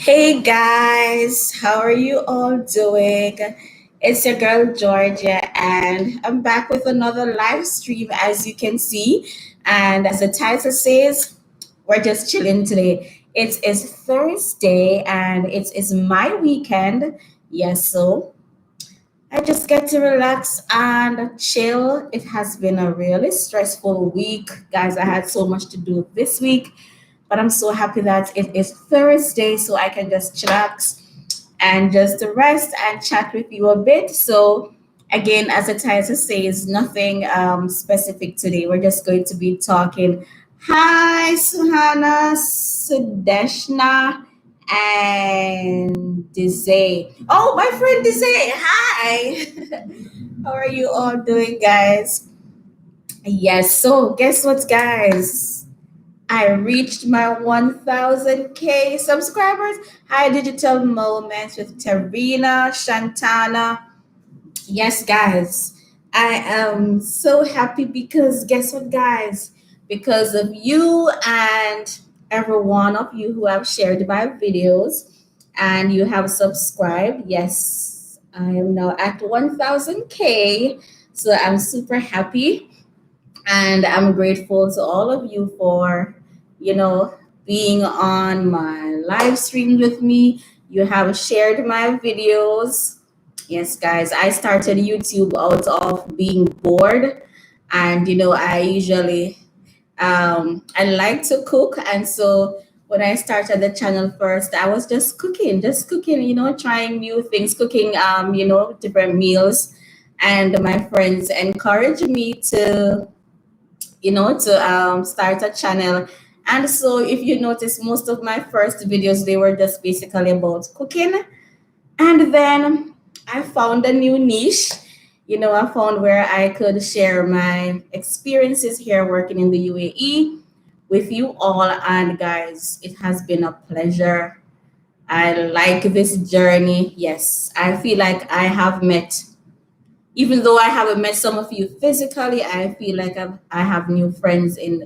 Hey guys, how are you all doing? It's your girl Georgia, and I'm back with another live stream as you can see. And as the title says, we're just chilling today. It is Thursday and it is my weekend. Yes, so I just get to relax and chill. It has been a really stressful week, guys. I had so much to do this week, but I'm so happy that it is Thursday, so I can just chillax and just rest and chat with you a bit. So, again, as the title says, nothing specific today. We're just going to be talking. Hi, Suhana, Sudeshna, and Dizay. Oh, my friend Dizay. Hi. How are you all doing, guys? Yes, so guess what, guys? I reached my 1000K subscribers. Hi, Digital Moments with Tarina, Shantana. Yes, guys, I am so happy because guess what, guys? Because of you and every one of you who have shared my videos and you have subscribed. Yes, I am now at 1000K. So I'm super happy and I'm grateful to all of you for, you know, being on my live stream with me. You have shared my videos. Yes, guys, I started YouTube out of being bored. And, I usually, I like to cook. And so when I started the channel first, I was just cooking, trying new things, cooking, different meals. And my friends encouraged me to start a channel. And so if you notice, most of my first videos, they were just basically about cooking. And then I found a new niche. I found where I could share my experiences here working in the UAE with you all. And guys, it has been a pleasure. I like this journey. Yes, I feel like I have met, even though I haven't met some of you physically, I feel like I have new friends in,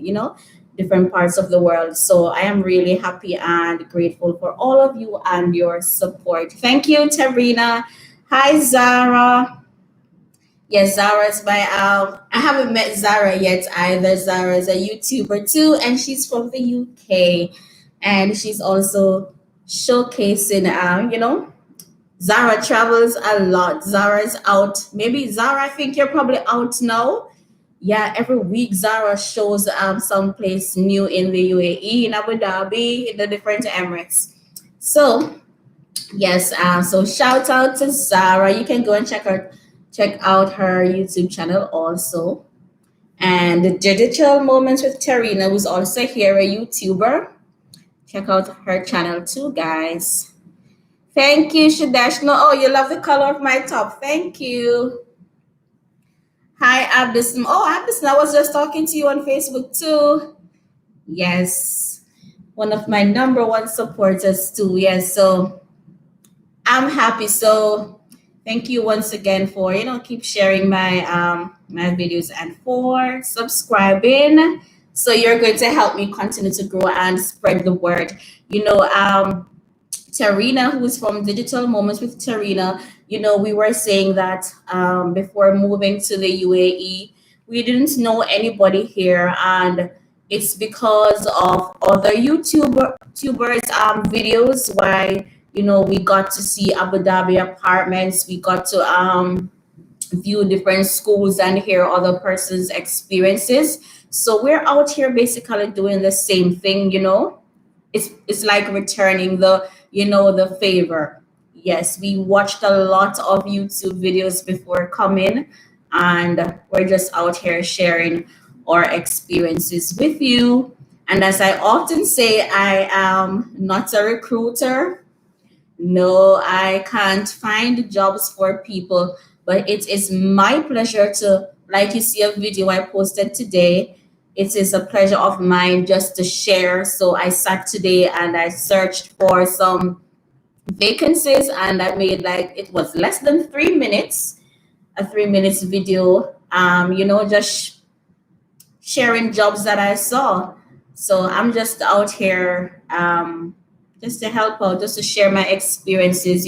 different parts of the world. So I am really happy and grateful for all of you and your support. Thank you, Tarina. Hi, Zara. Yes, Zara is my I haven't met Zara yet either. Zara is a YouTuber too, and she's from the UK, and she's also showcasing Zara travels a lot. Zara is out. Maybe Zara, I think you're probably out now. Yeah, every week Zara shows someplace new in the UAE, in Abu Dhabi, in the different Emirates. So yes, so shout out to Zara. You can go and check out her YouTube channel also. And the Digital Moments with Tarina, who's also here, a YouTuber. Check out her channel too, guys. Thank you, Shadesh. No, oh, you love the color of my top. Thank you. Hi, Abdus. Oh, Abdus, I was just talking to you on Facebook too. Yes, one of my number one supporters too. Yes, so I'm happy. So thank you once again for keep sharing my videos and for subscribing. So you're going to help me continue to grow and spread the word. Tarina, who's from Digital Moments with Tarina, we were saying that before moving to the UAE, we didn't know anybody here, and it's because of other YouTubers videos why we got to see Abu Dhabi apartments, we got to view different schools and hear other person's experiences. So we're out here basically doing the same thing. It's like returning the favor. Yes, we watched a lot of YouTube videos before coming, and we're just out here sharing our experiences with you. And as I often say, I am not a recruiter. No, I can't find jobs for people, but it is my pleasure to, like you see a video I posted today. It is a pleasure of mine just to share. So I sat today and I searched for some vacancies, and I made, like, it was less than 3 minutes, a 3 minutes video, just sharing jobs that I saw. So I'm just out here just to help out, just to share my experiences,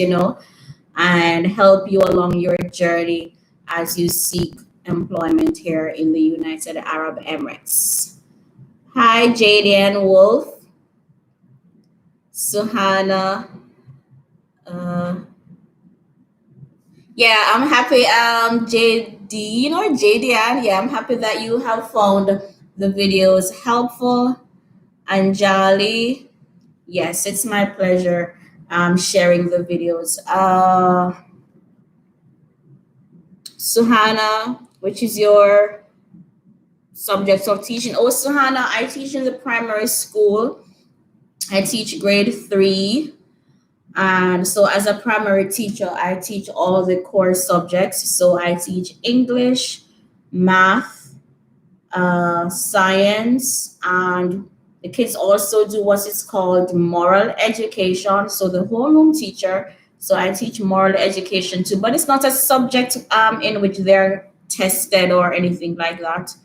and help you along your journey as you seek employment here in the United Arab Emirates. Hi, Jadian Wolf, Suhana. Uh, yeah, I'm happy. JD or Jadian. Yeah, I'm happy that you have found the videos helpful. Anjali. Yes, it's my pleasure sharing the videos. Suhana, which is your subject of teaching? Oh, Suhana, I teach in the primary school. I teach grade 3. And so as a primary teacher, I teach all the core subjects. So I teach English, math, science, and the kids also do what is called moral education. So the homeroom teacher, so I teach moral education too, but it's not a subject in which they're tested or anything like that.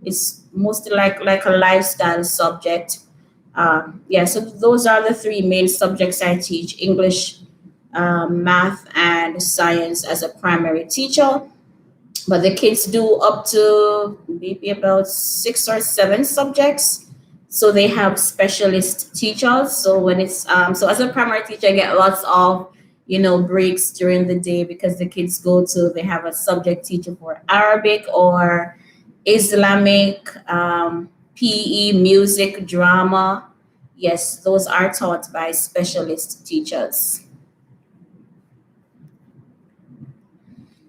It's mostly like a lifestyle subject. Yeah, so those are the 3 main subjects I teach: English, math, and science as a primary teacher. But the kids do up to maybe about 6 or 7 subjects. So they have specialist teachers. So when it's so as a primary teacher, I get lots of breaks during the day because the kids they have a subject teacher for Arabic or Islamic, PE, music, drama. Yes, those are taught by specialist teachers.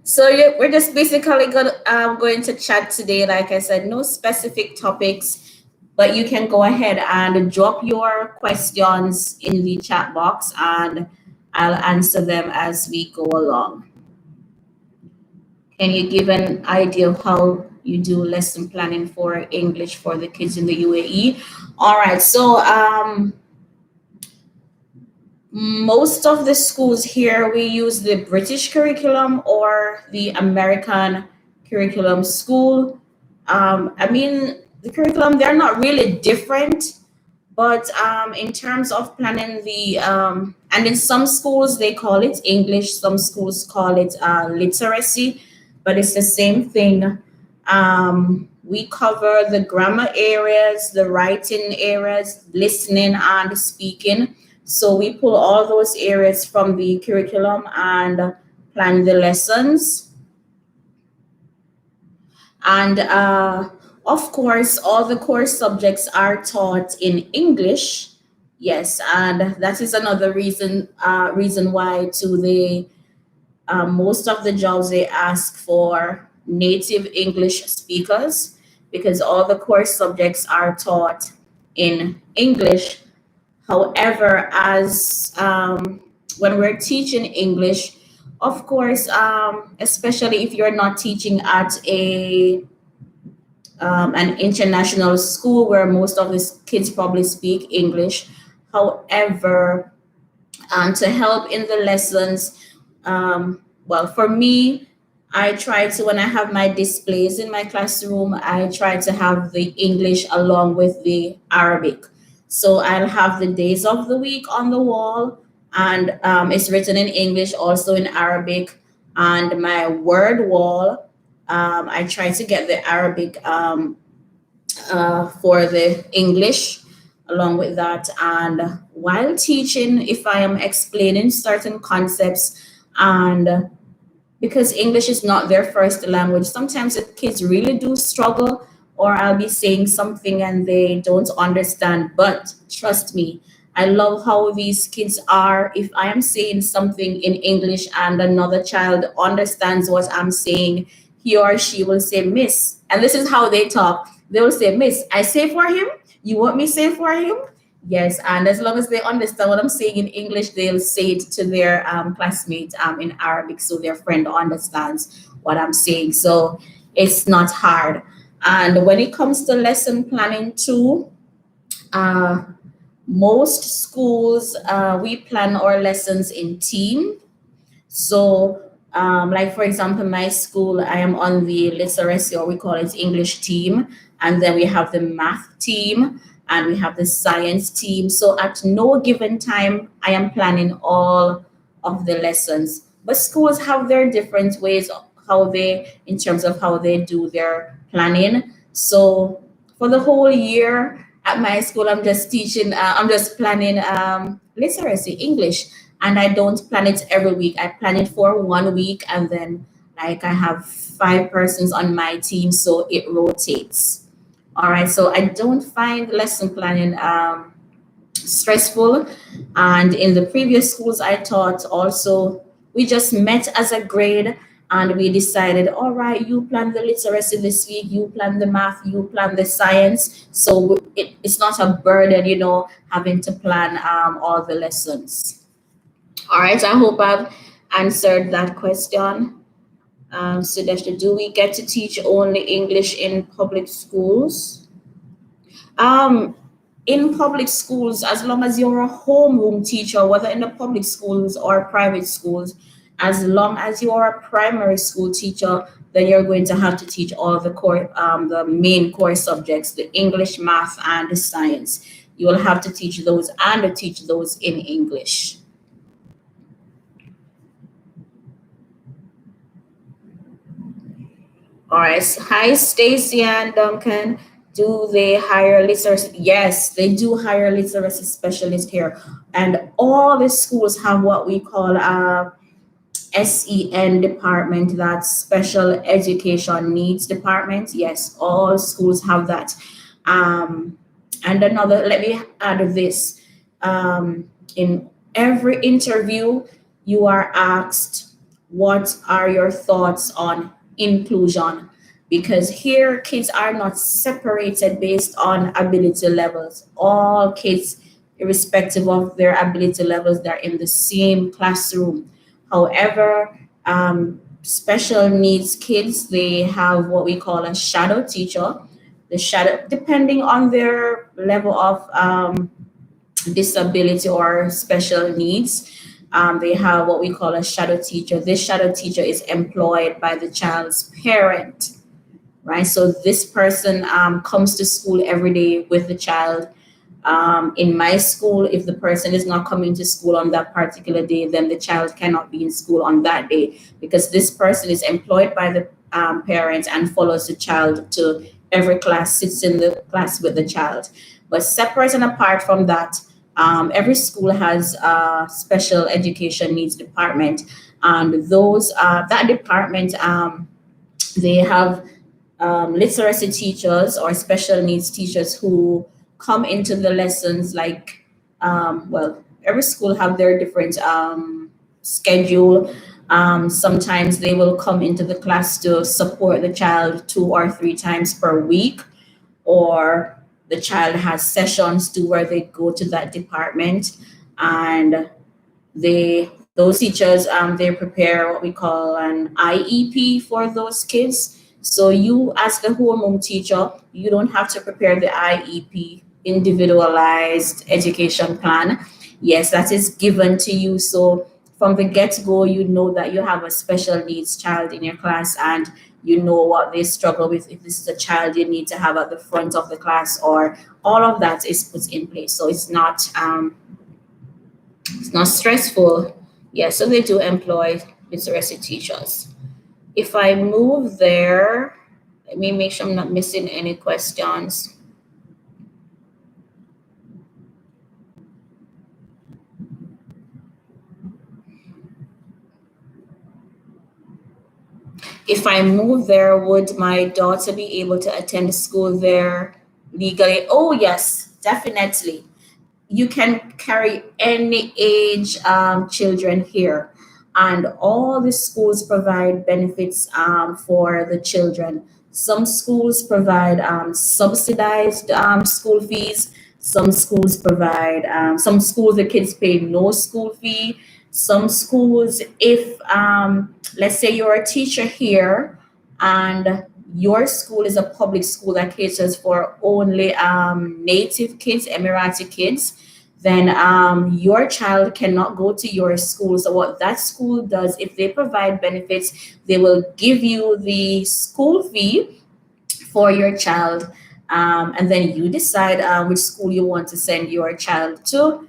So we're just basically going to chat today. Like I said, no specific topics, but you can go ahead and drop your questions in the chat box and I'll answer them as we go along. Can you give an idea of how you do lesson planning for English for the kids in the UAE? All right, so most of the schools here, we use the British curriculum or the American curriculum school. I mean, the curriculum, they're not really different, but in terms of planning and in some schools, they call it English, some schools call it literacy, but it's the same thing. We cover the grammar areas, the writing areas, listening and speaking. So we pull all those areas from the curriculum and plan the lessons. And of course, all the core subjects are taught in English. Yes, and that is another reason why most of the jobs they ask for native English speakers, because all the core subjects are taught in English. However, as when we're teaching English, of course, especially if you're not teaching at an international school where most of the kids probably speak English. However, to help in the lessons, well, for me, I try to, when I have my displays in my classroom, I try to have the English along with the Arabic. So I'll have the days of the week on the wall, and it's written in English, also in Arabic, and my word wall. I try to get the Arabic for the English along with that. And while teaching, if I am explaining certain concepts, and because English is not their first language, sometimes the kids really do struggle, or I'll be saying something and they don't understand. But trust me, I love how these kids are. If I am saying something in English and another child understands what I'm saying, he or she will say, Miss. And this is how they talk. They will say, Miss, I say for him? You want me say for him? Yes, and as long as they understand what I'm saying in English, they'll say it to their classmate in Arabic, so their friend understands what I'm saying. So it's not hard. And when it comes to lesson planning too, most schools, we plan our lessons in team. So like for example, my school, I am on the literacy, or we call it English team, and then we have the math team. and we have the science team. So at no given time, I am planning all of the lessons. But schools have their different ways of how they, in terms of how they do their planning. So for the whole year at my school, I'm just I'm just planning literacy, English, and I don't plan it every week. I plan it for 1 week, and then like I have 5 persons on my team, so it rotates. All right, so I don't find lesson planning stressful. And in the previous schools I taught, also, we just met as a grade and we decided, all right, you plan the literacy this week, you plan the math, you plan the science. So it's not a burden, having to plan all the lessons. All right, I hope I've answered that question. Sudeshna, do we get to teach only English in public schools? Um, in public schools, as long as you're a homeroom teacher, whether in the public schools or private schools, as long as you are a primary school teacher, then you're going to have to teach all the main core subjects, the English, math, and the science. You will have to teach those and teach those in English. All right. Hi, Stacy and Duncan. Do they hire literacy? Yes, they do hire literacy specialists here. And all the schools have what we call a SEN department, that's special education needs department. Yes, all schools have that. Um, and another, let me add this. In every interview, you are asked, what are your thoughts on inclusion? Because here, kids are not separated based on ability levels. All kids, irrespective of their ability levels, they're in the same classroom. However, special needs kids, they have what we call a shadow teacher. The shadow, depending on their level of disability or special needs, they have what we call a shadow teacher. This shadow teacher is employed by the child's parent, right? So this person comes to school every day with the child. In my school, if the person is not coming to school on that particular day, then the child cannot be in school on that day because this person is employed by the parents and follows the child to every class, sits in the class with the child. But separate and apart from that, every school has a special education needs department, and those that department they have literacy teachers or special needs teachers who come into the lessons like well, every school have their different schedule. Sometimes they will come into the class to support the child 2 or 3 times per week, or the child has sessions to where they go to that department, and those teachers they prepare what we call an IEP for those kids. So you, as the homeroom teacher, you don't have to prepare the IEP, individualized education plan. Yes, that is given to you. So from the get-go, you know that you have a special needs child in your class, and you know what they struggle with. If this is a child you need to have at the front of the class, or all of that is put in place. So it's not stressful. Yeah, so they do employ literacy teachers. If I move there, let me make sure I'm not missing any questions. If I move there, would my daughter be able to attend school there legally? Oh, yes, definitely. You can carry any age children here, and all the schools provide benefits for the children. Some schools provide subsidized school fees. Some schools the kids pay no school fee. Some schools, if let's say you're a teacher here and your school is a public school that caters for only native kids, Emirati kids, then your child cannot go to your school. So what that school does, if they provide benefits, they will give you the school fee for your child. And then you decide which school you want to send your child to.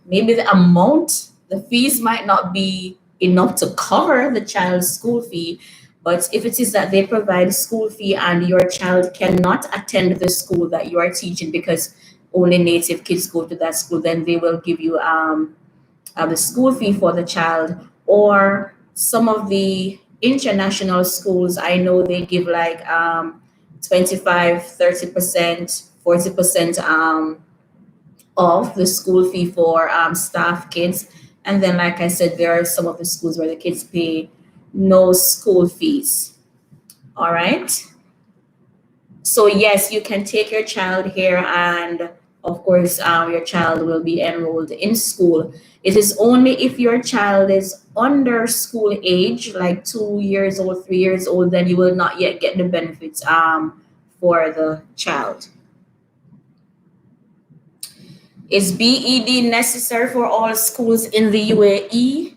Maybe the fees might not be enough to cover the child's school fee, but if it is that they provide school fee and your child cannot attend the school that you are teaching because only native kids go to that school, then they will give you the school fee for the child. Or some of the international schools, I know they give like 25, 30%, 40% off the school fee for staff kids. And then, like I said, there are some of the schools where the kids pay no school fees. All right. So yes, you can take your child here, and of course, your child will be enrolled in school. It is only if your child is under school age, like 2 years old, 3 years old, then you will not yet get the benefits for the child. Is BED necessary for all schools in the UAE?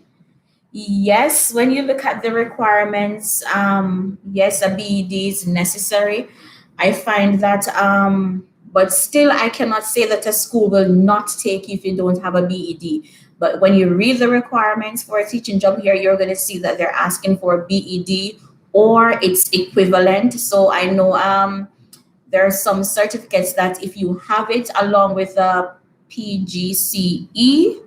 Yes, when you look at the requirements, yes, a BED is necessary. I find that, but still, I cannot say that a school will not take you if you don't have a BED. But when you read the requirements for a teaching job here, you're going to see that they're asking for a BED or its equivalent. So I know there are some certificates that if you have it along with a PGCE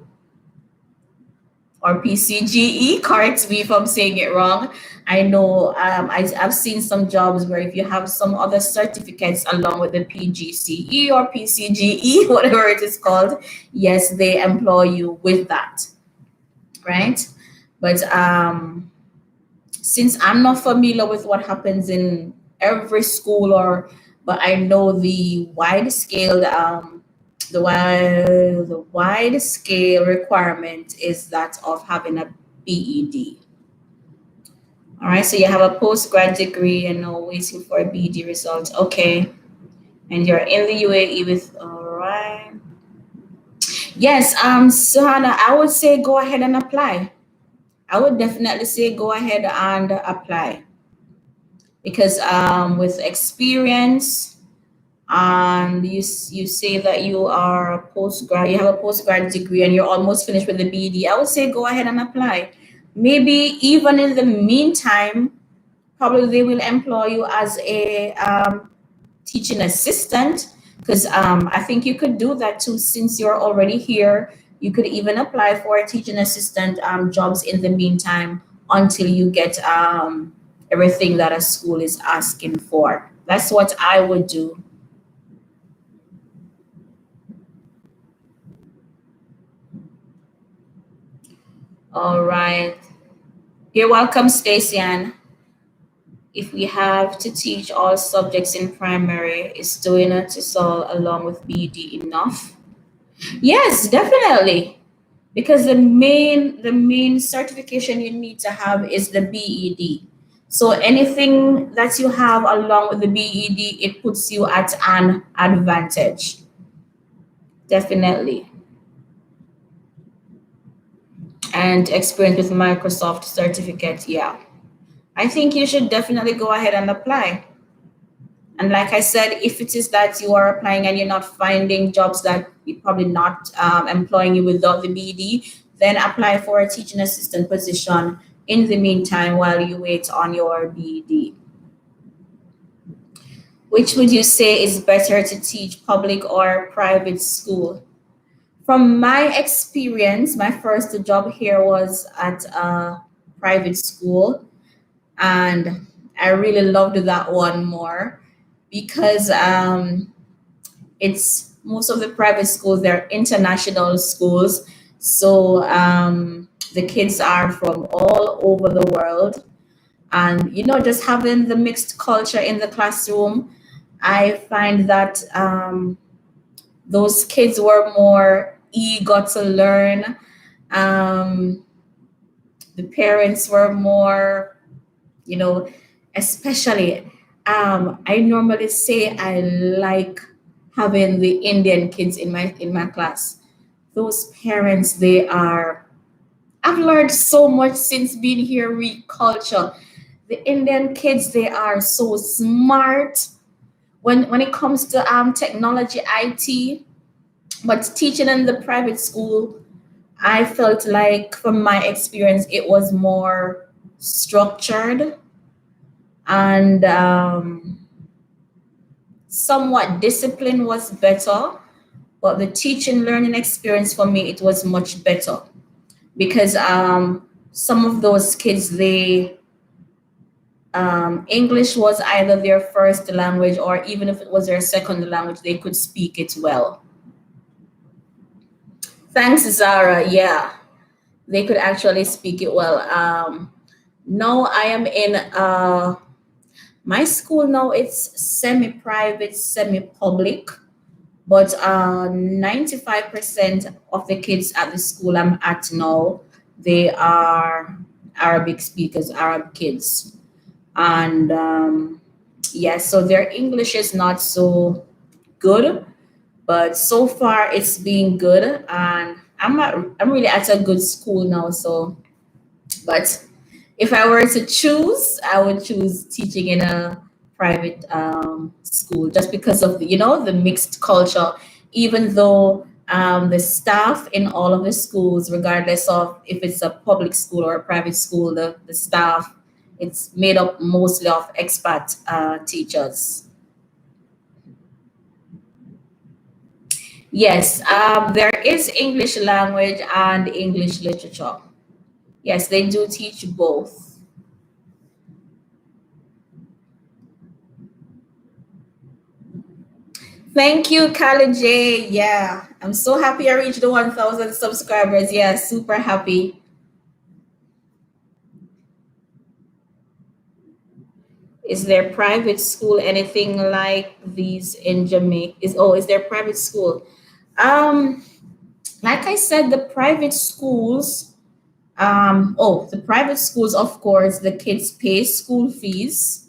or PCGE, correct me if I'm saying it wrong. I know I've seen some jobs where if you have some other certificates along with the PGCE or PCGE, whatever it is called, yes, they employ you with that, right? But since I'm not familiar with what happens in every school, but I know the wide scale the wide scale requirement is that of having a BED. All right, so you have a postgrad degree and now waiting for a BED result. Okay, and you're in the UAE with, all right. Yes, Suhana, I would say go ahead and apply. I would definitely say go ahead and apply because with experience, and you say that you have a postgrad degree and you're almost finished with the BED, I would say go ahead and apply. Maybe even in the meantime, probably they will employ you as a teaching assistant, because I think you could do that too since you're already here. You could even apply for teaching assistant jobs in the meantime until you get everything that a school is asking for. That's what I would do. All right. You're welcome, Stacey Ann. If we have to teach all subjects in primary, is doing it to solve along with BD enough? Yes, definitely. Because the main certification you need to have is the BED. So anything that you have along with the BED, it puts you at an advantage. Definitely. And experience with Microsoft certificate, yeah. I think you should definitely go ahead and apply. And like I said, if it is that you are applying and you're not finding jobs that you're probably not employing you without the BD, then apply for a teaching assistant position in the meantime while you wait on your BD. Which would you say is better to teach, public or private school? From my experience, my first job here was at a private school, and I really loved that one more because it's most of the private schools, they're international schools. So the kids are from all over the world. And, just having the mixed culture in the classroom, I find that those kids were more eager to learn. Um, the parents were more, you know, especially, I normally say I like having the Indian kids in my class. Those parents, I've learned so much since being here, read culture. The Indian kids, they are so smart. when it comes to technology, IT, but teaching in the private school, I felt like from my experience, it was more structured and somewhat discipline was better. But the teaching learning experience for me, it was much better because some of those kids, they English was either their first language or even if it was their second language, they could speak it well. Thanks, Zara. Yeah, they could actually speak it well. Now I am in my school now. It's semi-private, semi-public, but 95% of the kids at the school I'm at now, they are Arabic speakers, Arab kids, and yeah, so their English is not so good, but so far it's been good, and I'm really at a good school now. So, but if I were to choose, I would choose teaching in a private school just because of the mixed culture. Even though the staff in all of the schools, regardless of if it's a public school or a private school, the staff, it's made up mostly of expat teachers. Yes, there is English language and English literature. Yes, they do teach both. Thank you, Khalid J. Yeah, I'm so happy I reached the 1,000 subscribers. Yeah, super happy. Is there private school anything like these in Jamaica? Is there private school? Um, like I said, the private schools, of course, the kids pay school fees,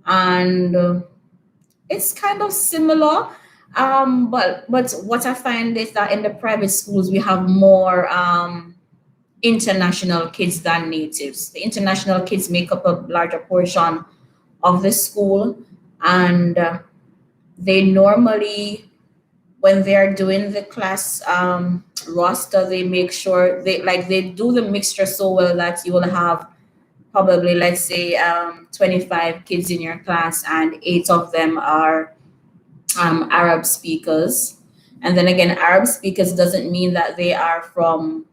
and it's kind of similar. But what I find is that in the private schools we have more international kids than natives. The international kids make up a larger portion of the school, and they normally, when they're doing the class roster, they make sure they do the mixture so well that you will have probably, let's say, 25 kids in your class and eight of them are Arab speakers. And then again, Arab speakers doesn't mean that they are from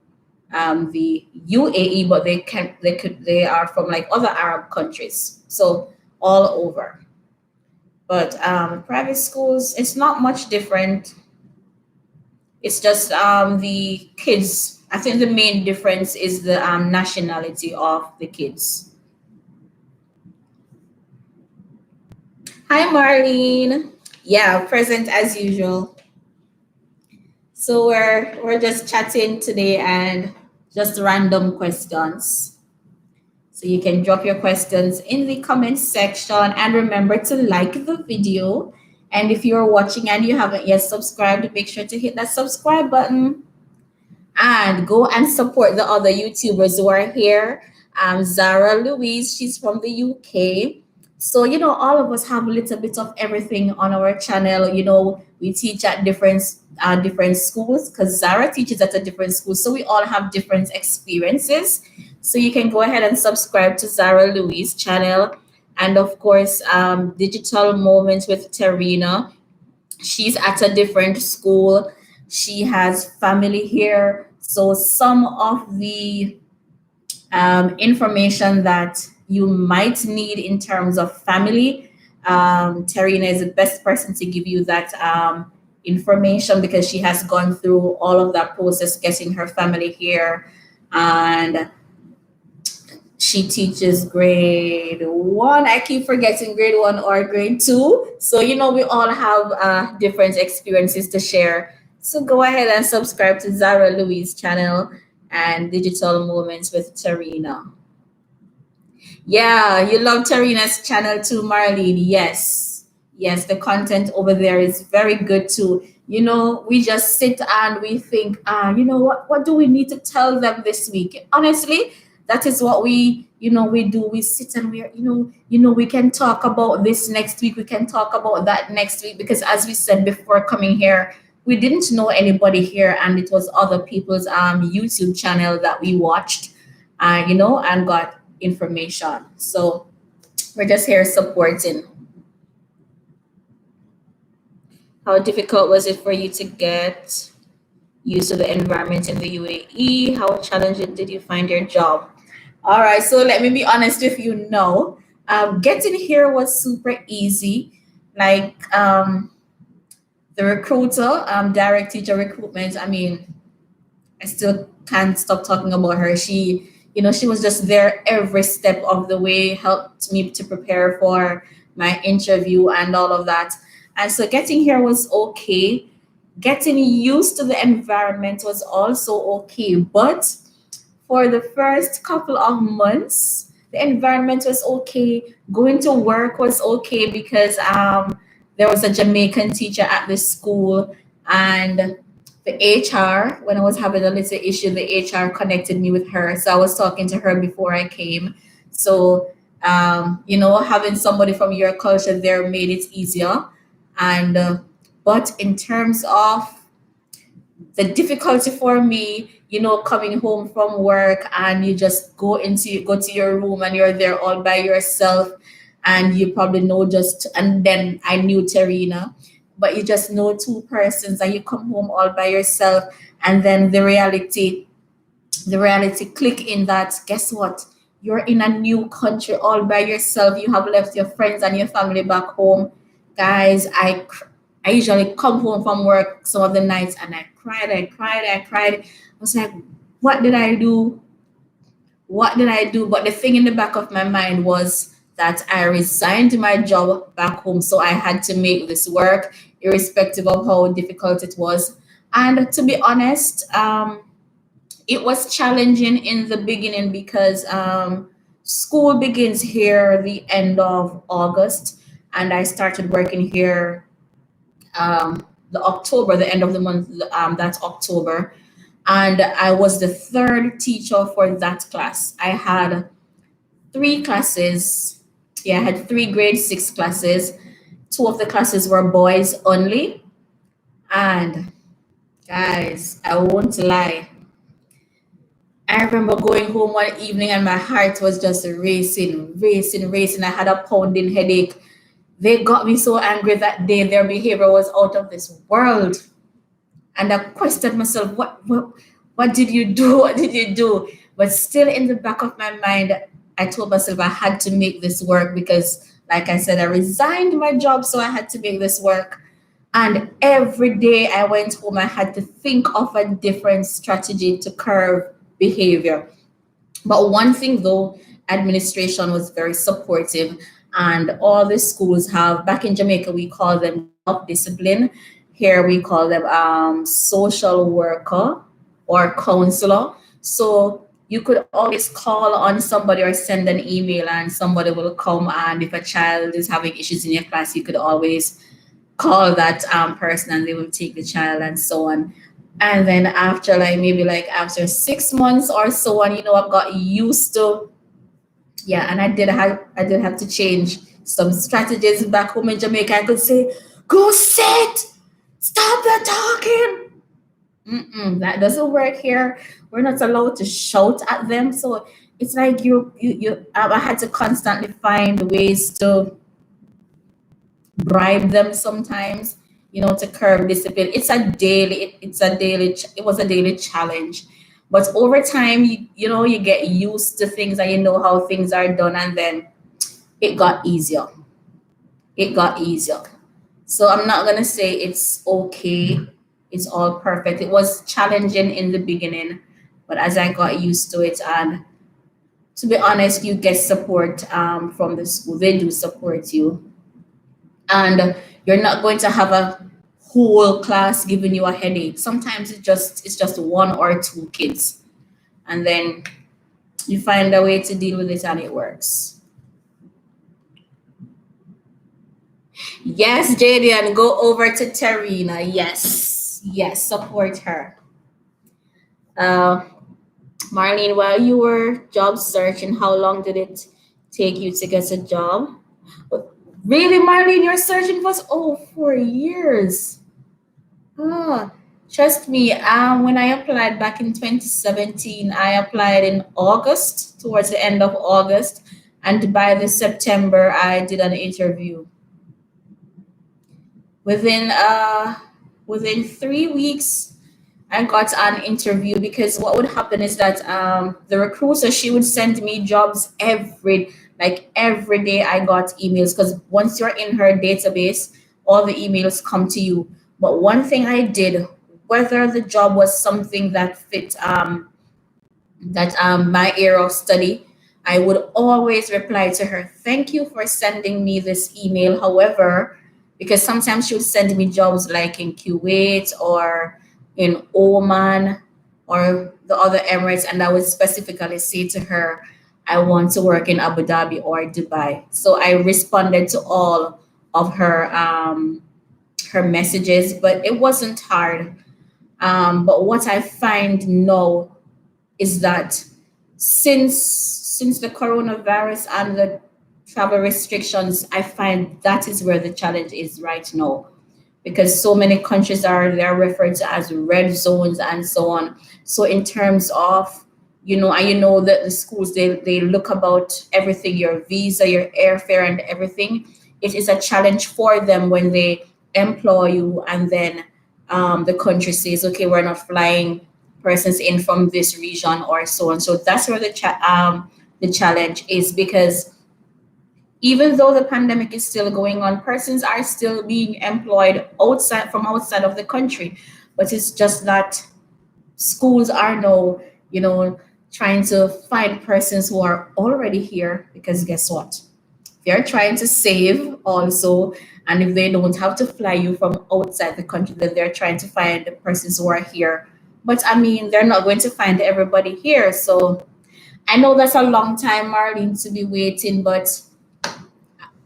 the UAE, but they are from like other Arab countries, so all over. But private schools, it's not much different. It's just the kids. I think the main difference is the nationality of the kids. Hi, Marlene. Yeah, present as usual. So we're just chatting today and just random questions. So you can drop your questions in the comment section and remember to like the video. And if you're watching and you haven't yet subscribed, make sure to hit that subscribe button and go and support the other YouTubers who are here. Zara Louise, she's from the UK. So, all of us have a little bit of everything on our channel. We teach at different schools because Zara teaches at a different school. So we all have different experiences. So you can go ahead and subscribe to Zara Louise channel. And of course, Digital Moments with Terina. She's at a different school. She has family here. So some of the information that you might need in terms of family, Terina is the best person to give you that information because she has gone through all of that process getting her family here. And she teaches grade 1. I keep forgetting grade 1 or grade 2. So, we all have different experiences to share. So go ahead and subscribe to Zara Louise channel and Digital Moments with Tarina. Yeah, you love Tarina's channel too, Marlene. Yes. Yes, the content over there is very good too. We just sit and we think, what do we need to tell them this week? Honestly, that is what we do. We sit and we're we can talk about this next week, we can talk about that next week, because as we said before coming here, we didn't know anybody here, and it was other people's YouTube channel that we watched, and got information. So we're just here supporting. How difficult was it for you to get used to the environment in the UAE? How challenging did you find your job? All right, so let me be honest with you. No, getting here was super easy. Like the recruiter, direct teacher recruitment. I mean, I still can't stop talking about her. She was just there every step of the way, helped me to prepare for my interview and all of that. And so getting here was okay. Getting used to the environment was also okay. But for the first couple of months, the environment was okay. Going to work was okay because there was a Jamaican teacher at the school, and the HR, when I was having a little issue, the HR connected me with her. So I was talking to her before I came. So, having somebody from your culture there made it easier. And, but in terms of the difficulty for me, coming home from work and you just go to your room and you're there all by yourself, and you probably know and then I knew Terina, but you just know two persons and you come home all by yourself, and then the reality click in that, guess what? You're in a new country all by yourself. You have left your friends and your family back home. Guys, I usually come home from work some of the nights and I cried, I cried, I cried. I was like, what did I do? What did I do? But the thing in the back of my mind was that I resigned my job back home. So I had to make this work, irrespective of how difficult it was. And to be honest, it was challenging in the beginning because school begins here the end of August, and I started working here the end of the month, that's October. And I was the third teacher for that class. I had three classes. Yeah, I had three grade six classes. Two of the classes were boys only. And guys, I won't lie. I remember going home one evening and my heart was just racing, racing, racing. I had a pounding headache. They got me so angry that day. Their behavior was out of this world. And I questioned myself, what did you do? What did you do? But still in the back of my mind, I told myself I had to make this work because, like I said, I resigned my job, so I had to make this work. And every day I went home, I had to think of a different strategy to curb behavior. But one thing though, administration was very supportive, and all the schools have, back in Jamaica, we call them job discipline. Here we call them social worker or counselor. So you could always call on somebody or send an email, and somebody will come. And if a child is having issues in your class, you could always call that person and they will take the child and so on. And then after after 6 months or so on, I've got used to, yeah, and I did have to change some strategies back home in Jamaica. I could say, go sit, stop the talking. That doesn't work here. We're not allowed to shout at them. So it's like I had to constantly find ways to bribe them sometimes, to curb discipline. It was a daily challenge. But over time, you get used to things and you know how things are done, and then it got easier. It got easier. So I'm not gonna say it's okay, it's all perfect. It was challenging in the beginning, but as I got used to it, and to be honest, you get support from the school. They do support you, and you're not going to have a whole class giving you a headache. Sometimes it's just one or two kids, and then you find a way to deal with it and it works. Yes, Jadian, go over to Terina. Yes, yes, support her. Uh, Marlene, while you were job searching, how long did it take you to get a job? Really, Marlene, you're searching for 4 years. Ah, trust me, when I applied back in 2017, I applied in August, towards the end of August, and by the September, I did an interview. Within within 3 weeks, I got an interview because what would happen is that the recruiter, she would send me jobs every day. I got emails because once you're in her database, all the emails come to you. But one thing I did, whether the job was something that fit my area of study, I would always reply to her, "Thank you for sending me this email." However, because sometimes she would send me jobs like in Kuwait or in Oman or the other Emirates, and I would specifically say to her, "I want to work in Abu Dhabi or Dubai." So I responded to all of her messages, but it wasn't hard. But what I find now is that since the coronavirus and the travel restrictions, I find that is where the challenge is right now because so many countries they're referred to as red zones and so on. So in terms of and that the schools they look about everything, your visa, your airfare, and everything. It is a challenge for them when they employ you and then the country says, okay, we're not flying persons in from this region or so on. So that's where the challenge is because even though the pandemic is still going on, persons are still being employed outside of the country. But it's just that schools are now, you know, trying to find persons who are already here because guess what? They're trying to save also, and if they don't have to fly you from outside the country, then they're trying to find the persons who are here. But I mean, they're not going to find everybody here. So I know that's a long time, Marlene, to be waiting, but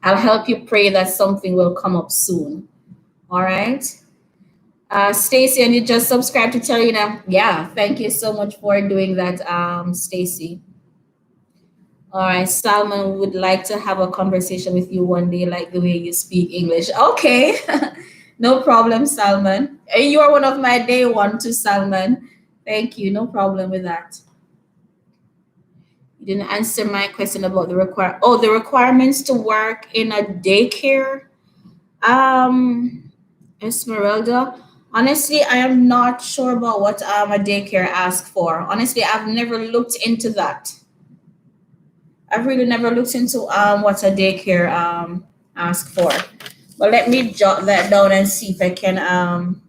I'll help you pray that something will come up soon. All right. Stacy, and you just subscribe to tell you now. Yeah, thank you so much for doing that, Stacy. All right, Salman would like to have a conversation with you one day, like the way you speak English. Okay, no problem, Salman. And you are one of my day one too, Salman. Thank you. No problem with that. You didn't answer my question about the requirements to work in a daycare. Um, Esmeralda. Honestly, I am not sure about what a daycare asks for. Honestly, I've never looked into that. I've really never looked into what a daycare ask for. But let me jot that down and see if I can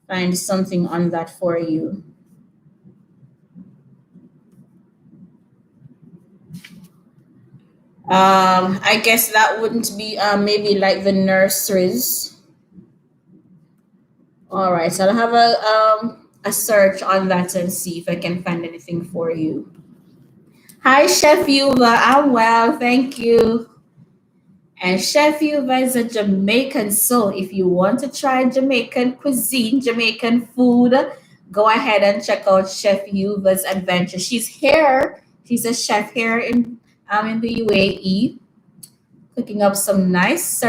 find something on that for you. I guess that wouldn't be maybe like the nurseries. All right, so I'll have a search on that and see if I can find anything for you. Hi, Chef Yuva. I'm well, thank you. And Chef Yuva is a Jamaican, so if you want to try Jamaican cuisine, Jamaican food, go ahead and check out Chef Yuva's adventure. She's here. She's a chef here in the UAE, serving up some nice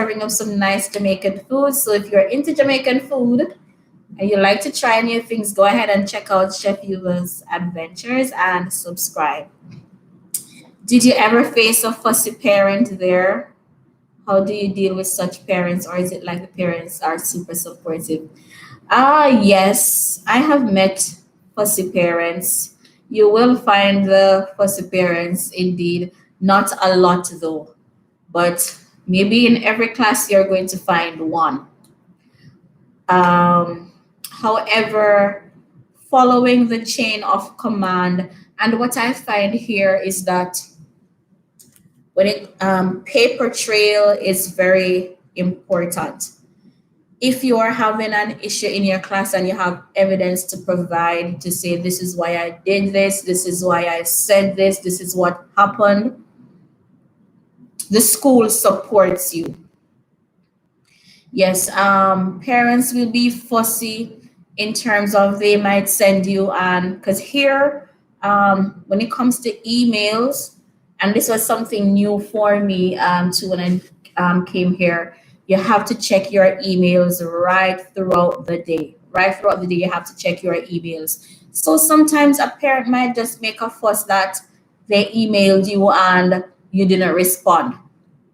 Jamaican food. So if you're into Jamaican food and you like to try new things, go ahead and check out Chef Yuva's adventures and subscribe. Did you ever face a fussy parent there? How do you deal with such parents, or is it like the parents are super supportive? Yes, I have met fussy parents. You will find the fussy parents indeed, not a lot though, but maybe in every class you're going to find one. However, following the chain of command, and what I find here is that when paper trail is very important. If you are having an issue in your class and you have evidence to provide to say this is why I did this is why I said this is what happened, the school supports you. Yes, parents will be fussy in terms of they might send you on, because here, when it comes to emails, and this was something new for me too when I came here, you have to check your emails right throughout the day. Right throughout the day, you have to check your emails. So sometimes a parent might just make a fuss that they emailed you and you didn't respond.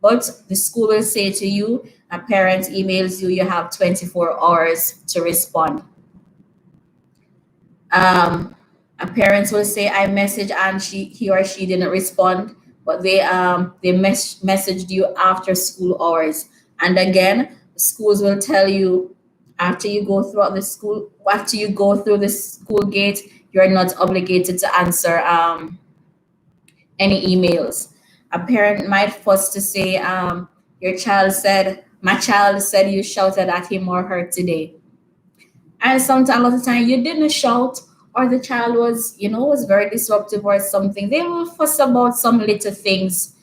But the school will say to you, a parent emails you, you have 24 hours to respond. Um, a parent will say, I messaged and he or she didn't respond, but they messaged you after school hours. And again, schools will tell you after you go through the school gate, you're not obligated to answer any emails. A parent might fuss to say, my child said you shouted at him or her today. And sometimes, a lot of the time, you didn't shout, or the child was very disruptive or something. They will fuss about some little things.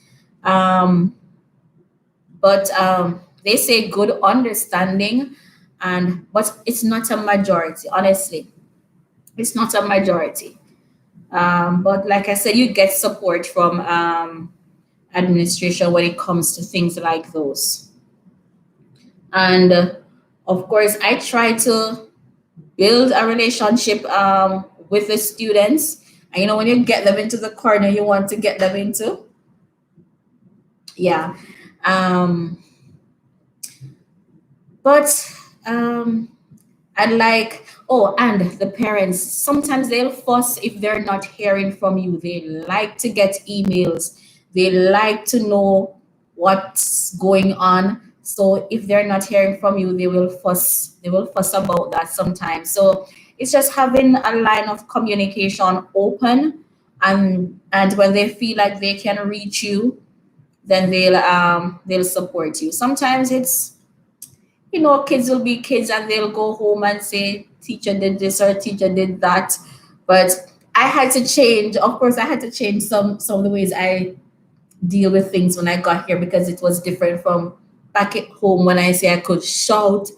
Um, but they say good understanding, but it's not a majority, honestly. It's not a majority. But like I said, you get support from administration when it comes to things like those. And of course, I try to build a relationship with the students. And when you get them into the corner you want to get them into, yeah. Um, but And like, oh, and the parents, sometimes they'll fuss if they're not hearing from you. They like to get emails. They like to know what's going on. So if they're not hearing from you, they will fuss about that sometimes. So it's just having a line of communication open, and when they feel like they can reach you, then they'll support you. Sometimes it's kids will be kids and they'll go home and say, teacher did this or teacher did that. But I had to change, of course, I had to change some of the ways I deal with things when I got here because it was different from back at home when I say I could shout,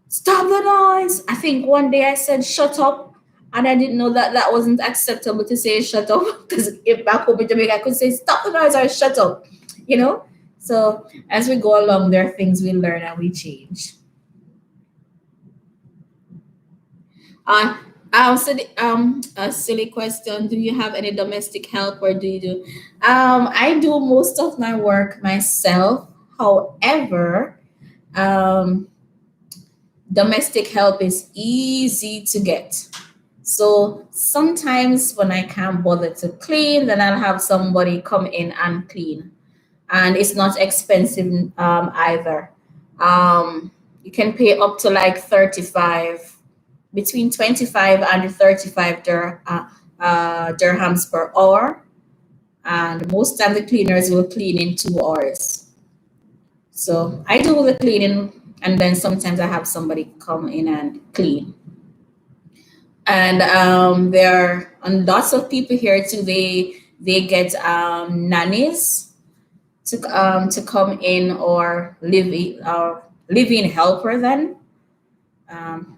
stop the noise. I think one day I said, shut up. And I didn't know that that wasn't acceptable to say shut up because if back home in Jamaica, I could say stop the noise or shut up, you know? So as we go along, there are things we learn and we change. Uh, a silly question. Do you have any domestic help or do you do? I do most of my work myself. However, um, domestic help is easy to get. So sometimes when I can't bother to clean, then I'll have somebody come in and clean. And it's not expensive either. You can pay up to like 35, between 25 and 35 dirhams per hour. And most time the cleaners will clean in 2 hours. So I do the cleaning and then sometimes I have somebody come in and clean. And there are lots of people here too. They get nannies to come in or live in helper then.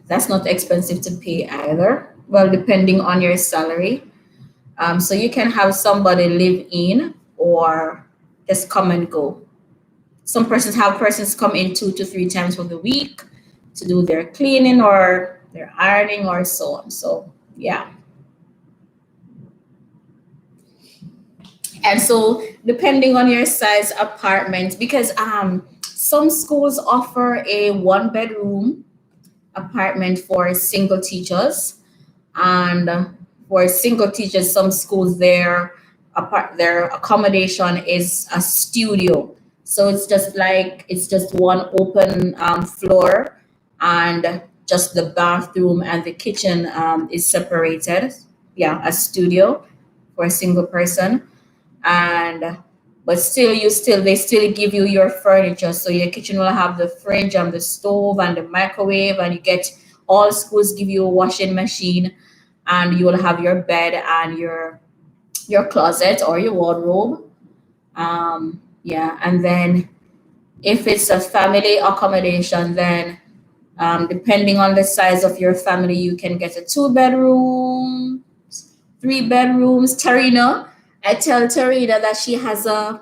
That's not expensive to pay either. Well, depending on your salary. So you can have somebody live in or just come and go. Some persons have persons come in 2 to 3 times for the week to do their cleaning or their ironing or so on. So yeah. And so depending on your size apartment, because some schools offer a 1 bedroom apartment for single teachers, and for single teachers, some schools their accommodation is a studio. So it's just one open floor, and just the bathroom and the kitchen is separated. Yeah, a studio for a single person, and but still they still give you your furniture, so your kitchen will have the fridge and the stove and the microwave, and you get all schools give you a washing machine, and you will have your bed and your closet or your wardrobe. Yeah, and then if it's a family accommodation, then Depending on the size of your family, you can get a 2 bedroom, 3 bedrooms. Tarina, I tell Tarina that she has a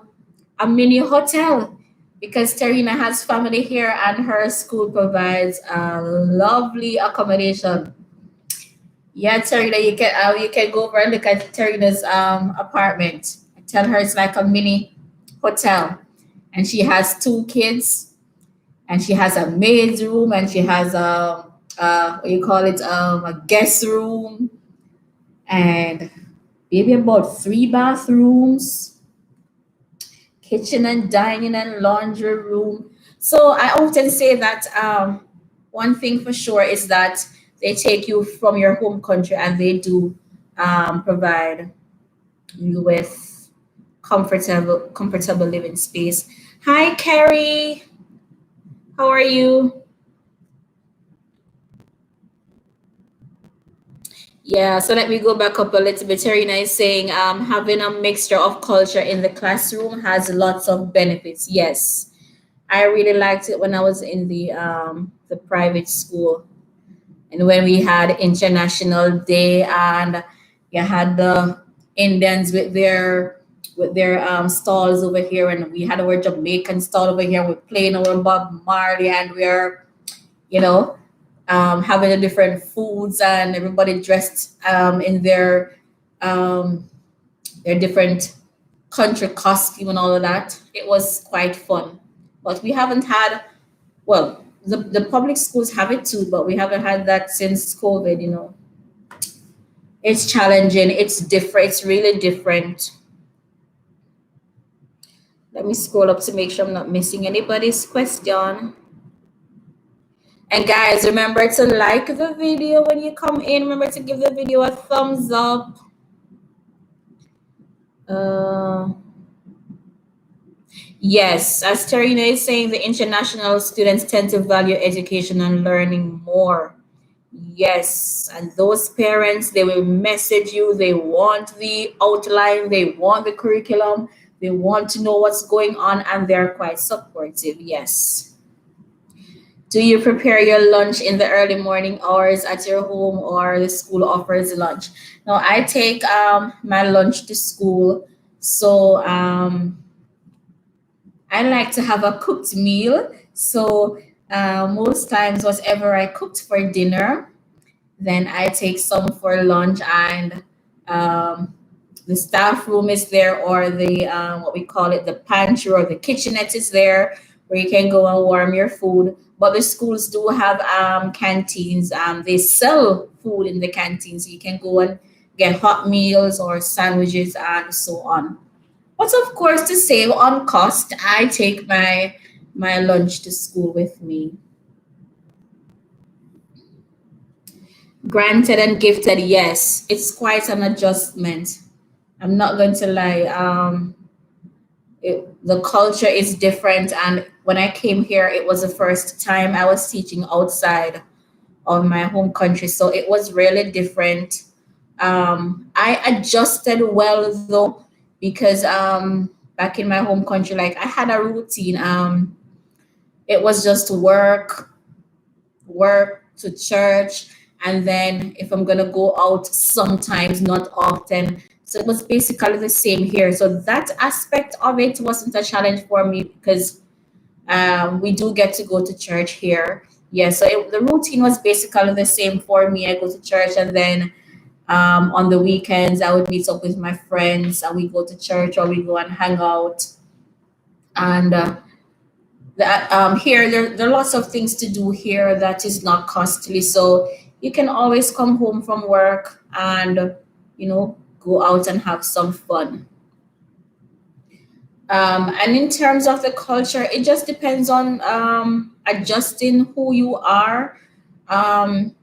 mini hotel because Tarina has family here and her school provides a lovely accommodation. Yeah, Tarina, you can go over and look at Tarina's apartment. I tell her it's like a mini hotel, and she has 2 kids, and she has a maid's room, and she has what you call it, a guest room, and maybe about 3 bathrooms, kitchen and dining and laundry room. So I often say that one thing for sure is that they take you from your home country and they do provide you with comfortable living space. Hi, Carrie. How are you? Yeah, so let me go back up a little bit. Serena is saying having a mixture of culture in the classroom has lots of benefits. Yes, I really liked it when I was in the private school and when we had International Day and you had the Indians with their stalls over here, and we had our Jamaican stall over here. We're playing our Bob Marley, and we're you know having the different foods, and everybody dressed in their different country costume and all of that. It was quite fun, but we haven't had, well, the public schools have it too, but we haven't had that since COVID. It's challenging, it's different, it's really different. Let me scroll up to make sure I'm not missing anybody's question. And guys, remember to like the video when you come in. Remember to give the video a thumbs up. Uh, yes, as Tarina is saying, the international students tend to value education and learning more. Yes, and those parents, they will message you. They want the outline, they want the curriculum, they want to know what's going on, and they're quite supportive. Yes. Do you prepare your lunch in the early morning hours at your home or the school offers lunch? No, I take my lunch to school. So I like to have a cooked meal. So most times, whatever I cooked for dinner, then I take some for lunch, and um, the staff room is there, or the what we call it, the pantry or the kitchenette is there, where you can go and warm your food. But the schools do have canteens. They sell food in the canteen, so you can go and get hot meals or sandwiches and so on. But of course, to save on cost, I take my lunch to school with me. Granted and gifted, yes, it's quite an adjustment. I'm not going to lie. The culture is different, and when I came here, it was the first time I was teaching outside of my home country, so it was really different. I adjusted well though, because back in my home country, like I had a routine. It was just work to church, and then if I'm gonna go out sometimes, not often. So it was basically the same here. So that aspect of it wasn't a challenge for me because we do get to go to church here. Yeah, so the routine was basically the same for me. I go to church, and then on the weekends I would meet up with my friends and we go to church or we go and hang out. And here there are lots of things to do here that is not costly, so you can always come home from work and go out and have some fun. And in terms of the culture, it just depends on adjusting who you are. um,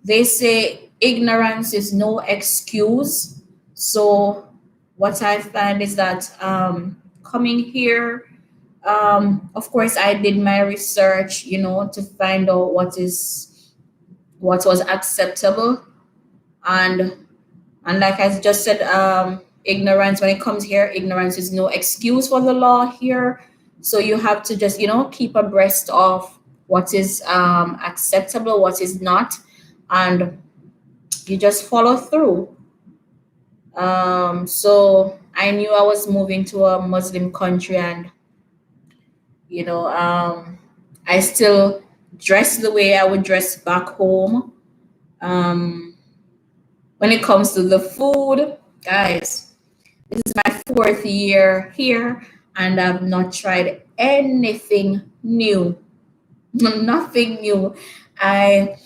they say ignorance is no excuse. So what I find is that coming here, of course, I did my research, to find out what was acceptable, and like I just said, ignorance, when it comes here, ignorance is no excuse for the law here. So you have to just keep abreast of what is acceptable, what is not, and you just follow through. So I knew I was moving to a Muslim country, and you know, I still dress the way I would dress back home. Um, when it comes to the food, guys, this is my fourth year here, and I've not tried anything new. Nothing new. I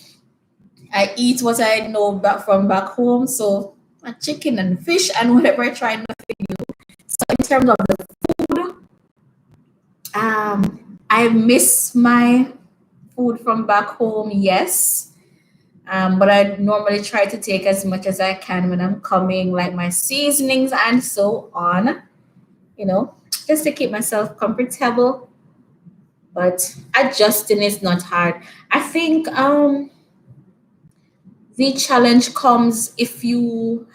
I eat what I know back from back home, so chicken and fish and whatever I try. So in terms of the food, I miss my food from back home, yes. But I normally try to take as much as I can when I'm coming, like my seasonings and so on, you know, just to keep myself comfortable. But adjusting is not hard. I think the challenge comes if you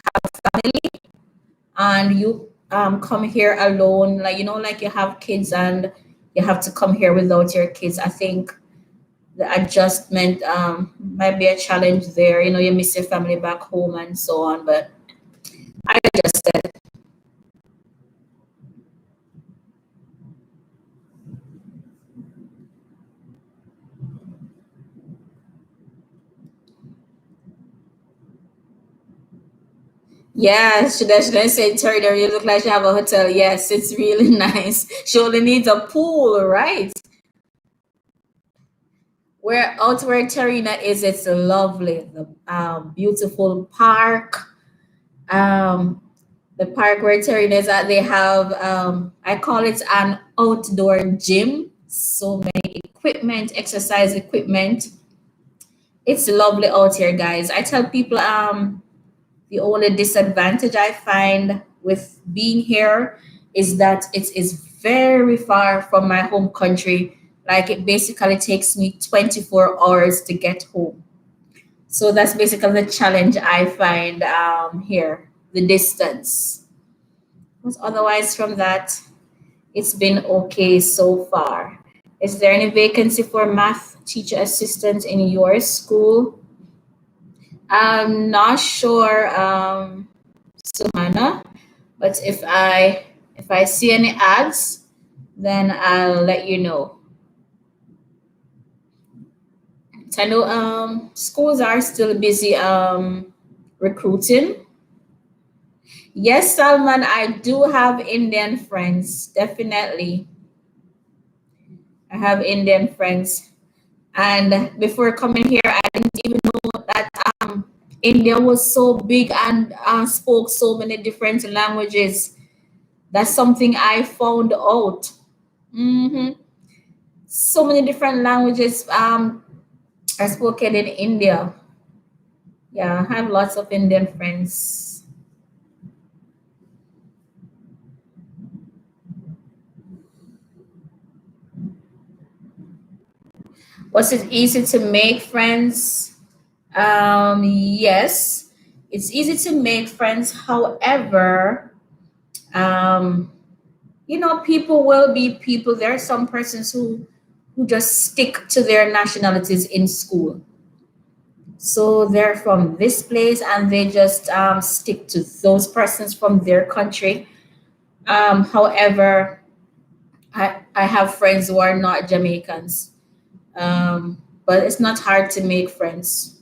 and you come here alone, like you know, like you have kids and you have to come here without your kids. I think the adjustment might be a challenge there. You know, you miss your family back home and so on. But I adjusted. Yes, should I say Turner? You look like you have a hotel. Yes, it's really nice. She only needs a pool, right? Where out where Tarina is, it's lovely. The beautiful park. Um, the park where Tarina is at, they have I call it an outdoor gym. So many equipment, exercise equipment. It's lovely out here, guys. I tell people the only disadvantage I find with being here is that it is very far from my home country. Like it basically takes me 24 hours to get home. So that's basically the challenge I find here, the distance. But otherwise, from that, it's been okay so far. Is there any vacancy for math teacher assistant in your school? I'm not sure, Suhana, but if I see any ads, then I'll let you know. I know schools are still busy recruiting. Yes, Salman, I do have Indian friends, definitely. I have Indian friends. And before coming here, I didn't even know that India was so big and spoke so many different languages. That's something I found out. Hmm. So many different languages are spoken in India. Yeah, I have lots of Indian friends. Was it easy to make friends? Yes, it's easy to make friends. However, um, you know, people will be people. There are some persons who just stick to their nationalities in school. So they're from this place and they just stick to those persons from their country. However, I have friends who are not Jamaicans, but it's not hard to make friends.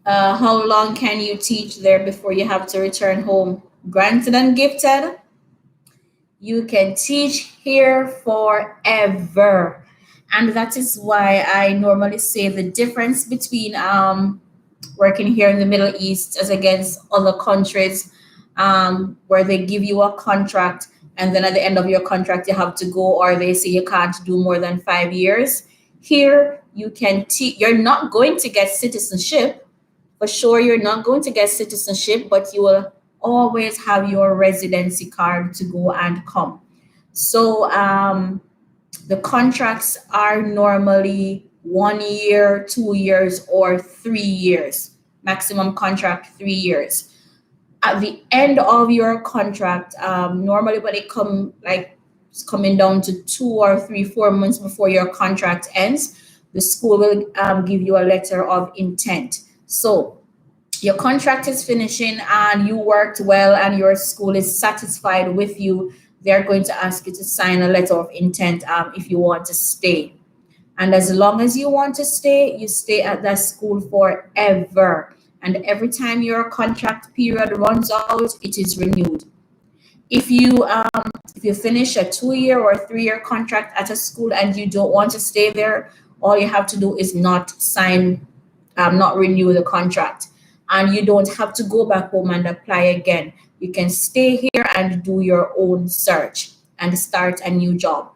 How long can you teach there before you have to return home? Granted and gifted, you can teach here forever. And that is why I normally say the difference between working here in the Middle East as against other countries where they give you a contract and then at the end of your contract you have to go or they say you can't do more than 5 years. Here you can teach. You're not going to get citizenship for sure. You're not going to get citizenship, but you will always have your residency card to go and come. So the contracts are normally 1 year, 2 years, or 3 years. Maximum contract 3 years. At the end of your contract, normally when it come like it's coming down to 2 or 3, 4 months before your contract ends, the school will give you a letter of intent. So your contract is finishing and you worked well and your school is satisfied with you, they're going to ask you to sign a letter of intent if you want to stay. And as long as you want to stay, you stay at that school forever. And every time your contract period runs out, it is renewed. If you finish a 2 year or 3 year contract at a school and you don't want to stay there, all you have to do is not renew the contract, and you don't have to go back home and apply again. You can stay here and do your own search and start a new job.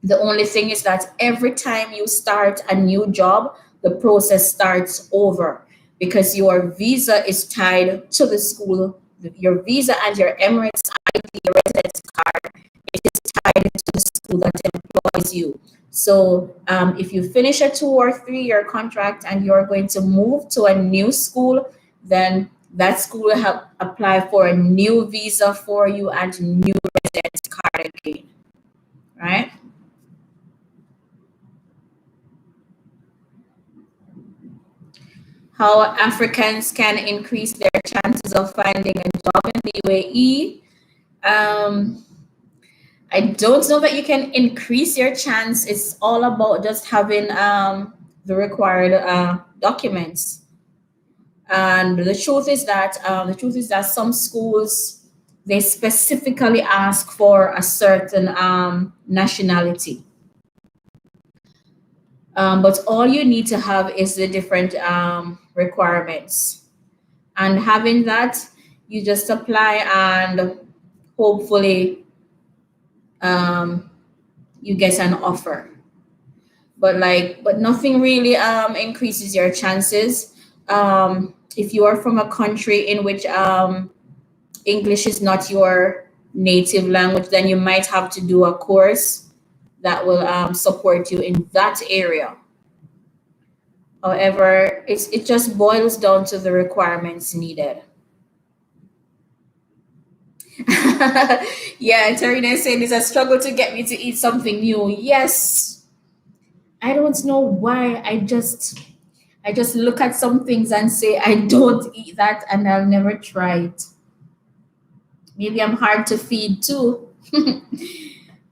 The only thing is that every time you start a new job, the process starts over because your visa is tied to the school. Your visa and your Emirates ID, your residence card, it is tied to the school that employs you. So if you finish a 2 or 3 year contract and you're going to move to a new school, then that school will help apply for a new visa for you and new residence card again, right? How Africans can increase their chances of finding a job in the UAE. I don't know that you can increase your chance. It's all about just having the required documents. And the truth is that some schools, they specifically ask for a certain nationality. But all you need to have is the different requirements. And having that, you just apply and hopefully you get an offer. But nothing really increases your chances. If you are from a country in which English is not your native language, then you might have to do a course that will support you in that area. However, it just boils down to the requirements needed. Yeah, Tarina is saying it's a struggle to get me to eat something new. Yes, I don't know why. I just look at some things and say I don't eat that and I'll never try it. Maybe I'm hard to feed too.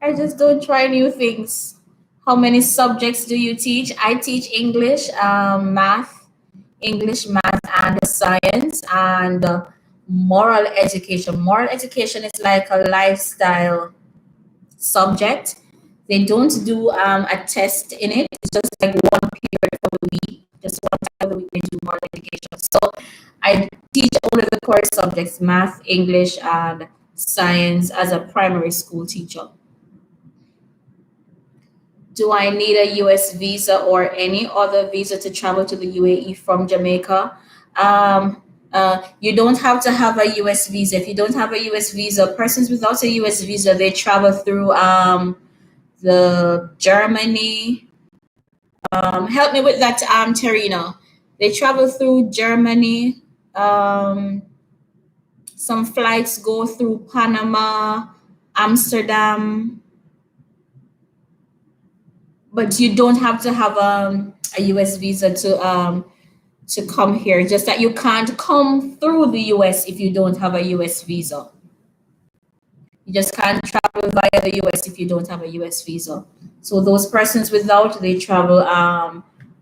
I just don't try new things. How many subjects do you teach? I teach English, math, and science, and moral education. Moral education is like a lifestyle subject. They don't do a test in it. It's just like one period for the week. Just one time of the week they do moral education. So I teach only the core subjects, math, English, and science as a primary school teacher. Do I need a US visa or any other visa to travel to the UAE from Jamaica? You don't have to have a US visa. If you don't have a US visa, persons without a US visa, they travel through the Germany. Help me with that, Terina. They travel through Germany. Some flights go through Panama, Amsterdam, but you don't have to have a US visa to come here. Just that you can't come through the US if you don't have a US visa. You just can't travel via the US if you don't have a US visa. So those persons without, they travel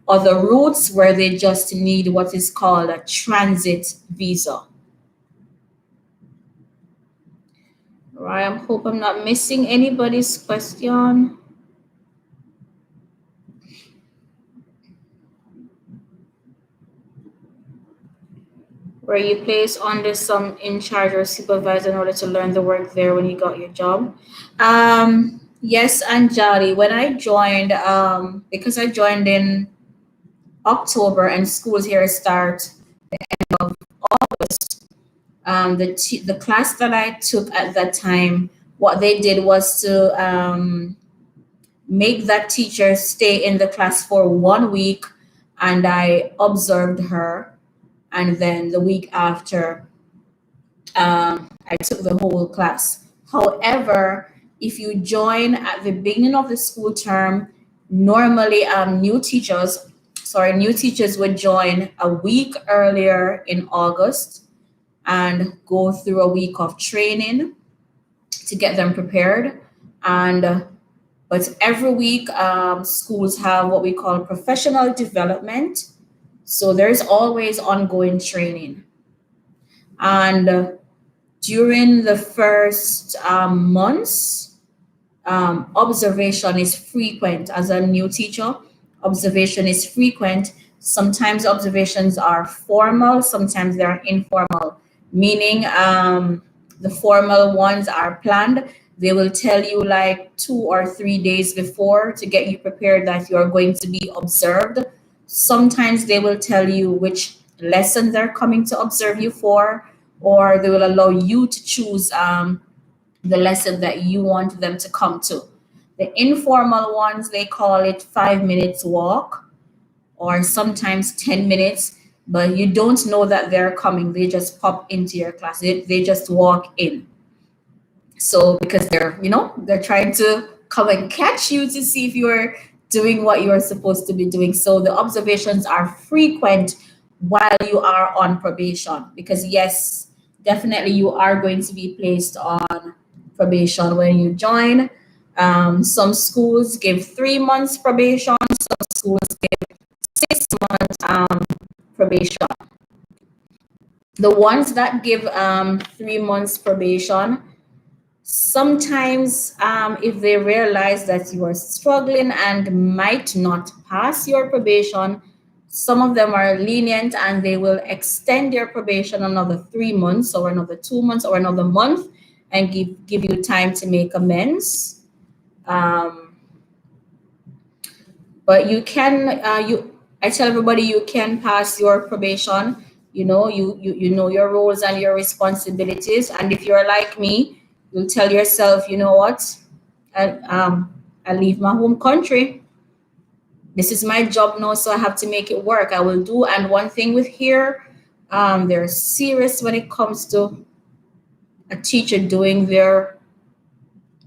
other routes where they just need what is called a transit visa. All right, I hope I'm not missing anybody's question. Were you placed under some in charge or supervisor in order to learn the work there when you got your job? Yes, Anjali. When I joined, because I joined in October and schools here start of August. The class that I took at that time, what they did was to make that teacher stay in the class for 1 week, and I observed her, and then the week after, I took the whole class. However, If you join at the beginning of the school term, normally new teachers would join a week earlier in August and go through a week of training to get them prepared. And but every week, schools have what we call professional development. So there's always ongoing training. And during the first months, observation is frequent. As a new teacher, observation is frequent. Sometimes observations are formal, sometimes they're informal, meaning the formal ones are planned. They will tell you like 2 or 3 days before to get you prepared that you are going to be observed. Sometimes they will tell you which lesson they're coming to observe you for, or they will allow you to choose the lesson that you want them to come to. The informal ones, they call it 5 minutes walk or sometimes 10 minutes, but you don't know that they're coming. They just pop into your class. They just walk in. So because they're trying to come and catch you to see if you're doing what you're supposed to be doing. So the observations are frequent while you are on probation, because yes, definitely you are going to be placed on probation when you join. Some schools give 3 months probation, some schools give 6 months probation. The ones that give 3 months probation, sometimes if they realize that you are struggling and might not pass your probation, some of them are lenient and they will extend your probation another 3 months or another 2 months or another month and give you time to make amends. But you can I tell everybody you can pass your probation. You know your roles and your responsibilities, and if you're like me, you'll tell yourself, you know what, I leave my home country. This is my job now, so I have to make it work. I will do. And one thing with here, they're serious when it comes to a teacher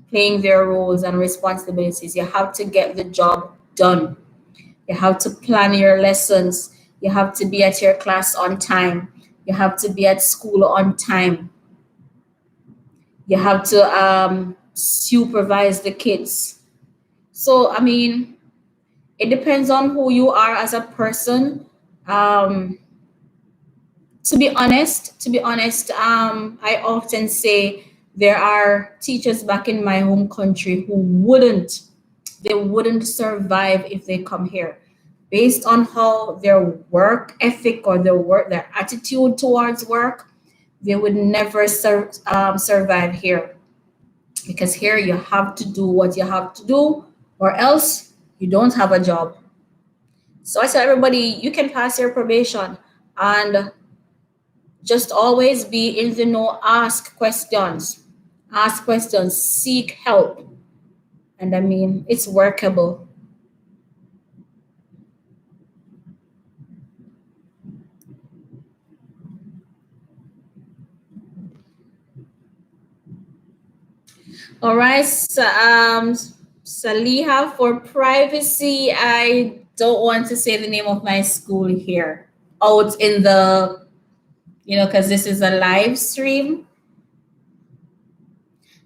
playing their roles and responsibilities. You have to get the job done. You have to plan your lessons. You have to be at your class on time. You have to be at school on time. You have to supervise the kids. So, I mean, it depends on who you are as a person. To be honest, I often say there are teachers back in my home country who wouldn't survive if they come here, based on how their work ethic or their attitude towards work. They would never survive here, because here you have to do what you have to do, or else you don't have a job. So I tell everybody, you can pass your probation, and just always be in the know. Ask questions, seek help, and I mean, it's workable. All right, so, Saliha, for privacy, I don't want to say the name of my school here out in the, because this is a live stream.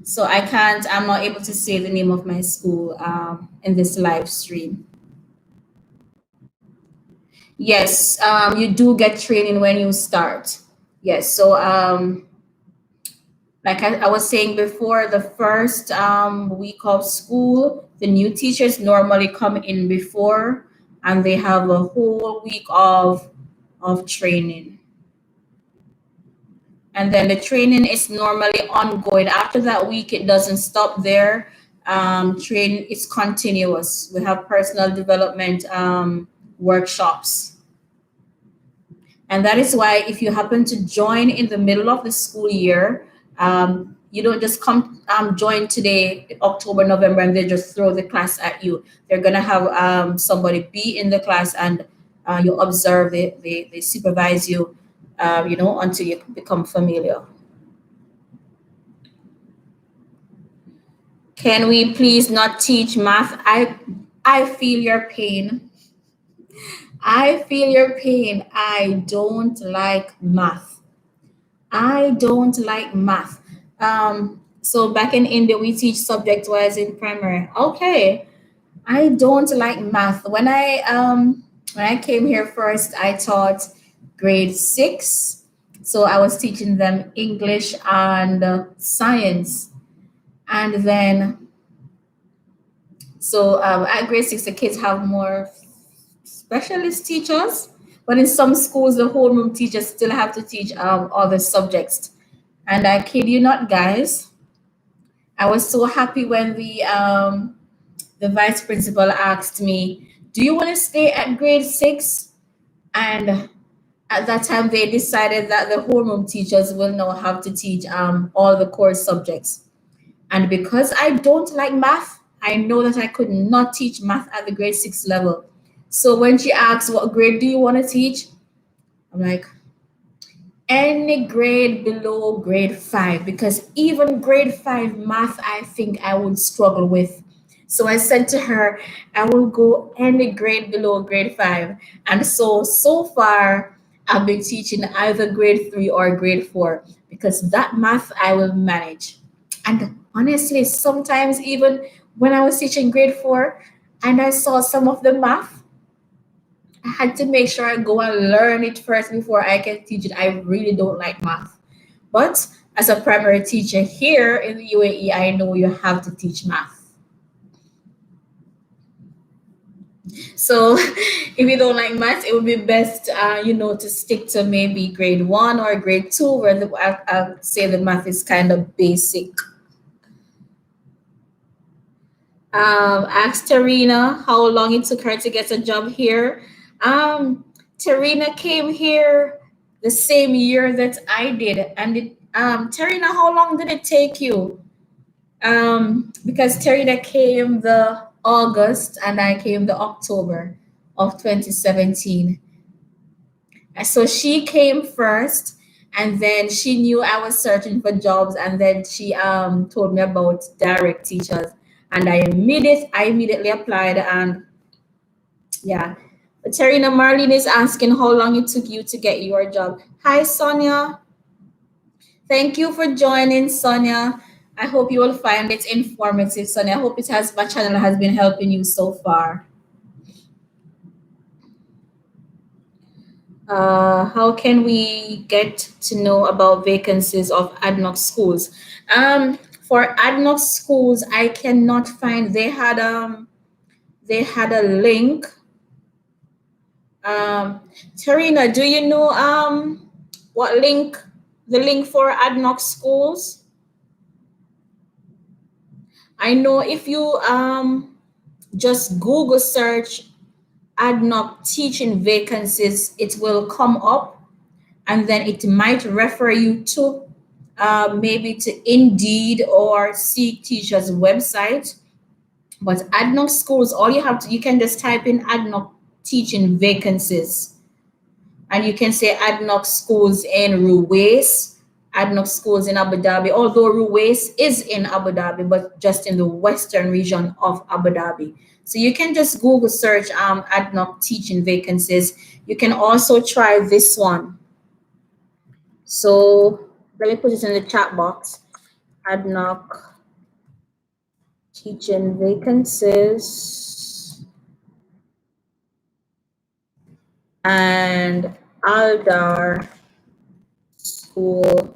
So I'm not able to say the name of my school in this live stream. Yes, you do get training when you start. Yes, so like I was saying before, the first week of school, the new teachers normally come in before, and they have a whole week of training. And then the training is normally ongoing. After that week, it doesn't stop there. Training is continuous. We have personal development workshops. And that is why if you happen to join in the middle of the school year, you don't just come join today, October, November, and they just throw the class at you. They're going to have somebody be in the class, and you observe, they supervise you, until you become familiar. Can we please not teach math? I feel your pain. I feel your pain. I don't like math. I don't like math. So back in India, we teach subject wise in primary. Okay, I don't like math. When I came here first, I taught grade six. So I was teaching them English and science. And then at grade six, the kids have more specialist teachers. But in some schools, the homeroom teachers still have to teach other subjects. And I kid you not, guys, I was so happy when the vice principal asked me, "Do you want to stay at grade six?" And at that time, they decided that the homeroom teachers will now have to teach all the core subjects. And because I don't like math, I know that I could not teach math at the grade six level. So when she asked, "What grade do you want to teach?" I'm like, any grade below grade five, because even grade five math, I think I would struggle with. So I said to her, I will go any grade below grade five. And so far, I've been teaching either grade three or grade four because that math I will manage. And honestly, sometimes even when I was teaching grade four and I saw some of the math, I had to make sure I go and learn it first before I can teach it. I really don't like math. But as a primary teacher here in the UAE, I know you have to teach math. So if you don't like math, it would be best, to stick to maybe grade one or grade two, where I'll say the math is kind of basic. Asked Tarina how long it took her to get a job here. Tarina came here the same year that I did. And Tarina, how long did it take you? Because Tarina came the August and I came the October of 2017. So she came first, and then she knew I was searching for jobs, and then she told me about direct teachers, and I immediately applied, and yeah. But Terina Marlene is asking how long it took you to get your job. Hi, Sonia. Thank you for joining, Sonia. I hope you will find it informative, Sonia. I hope my channel has been helping you so far. How can we get to know about vacancies of ADNOC schools? For ADNOC schools, I cannot find. They had a link. Tarina, do you know what link? The link for ADNOC schools? I know if you just Google search ADNOC teaching vacancies, it will come up, and then it might refer you to maybe to Indeed or Seek Teachers website. But ADNOC schools, you can just type in ADNOC teaching vacancies, and you can say ADNOC schools in Ruwais, ADNOC schools in Abu Dhabi, although Ruwais is in Abu Dhabi, but just in the western region of Abu Dhabi. So you can just Google search ADNOC teaching vacancies. You can also try this one. So let me put it in the chat box. ADNOC teaching vacancies and Aldar school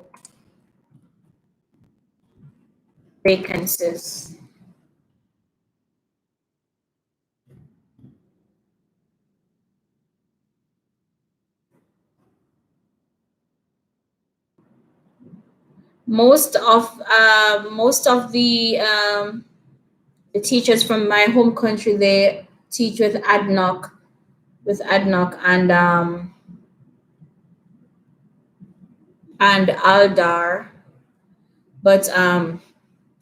vacancies. Most of the teachers from my home country, they teach with ADNOC and Aldar. But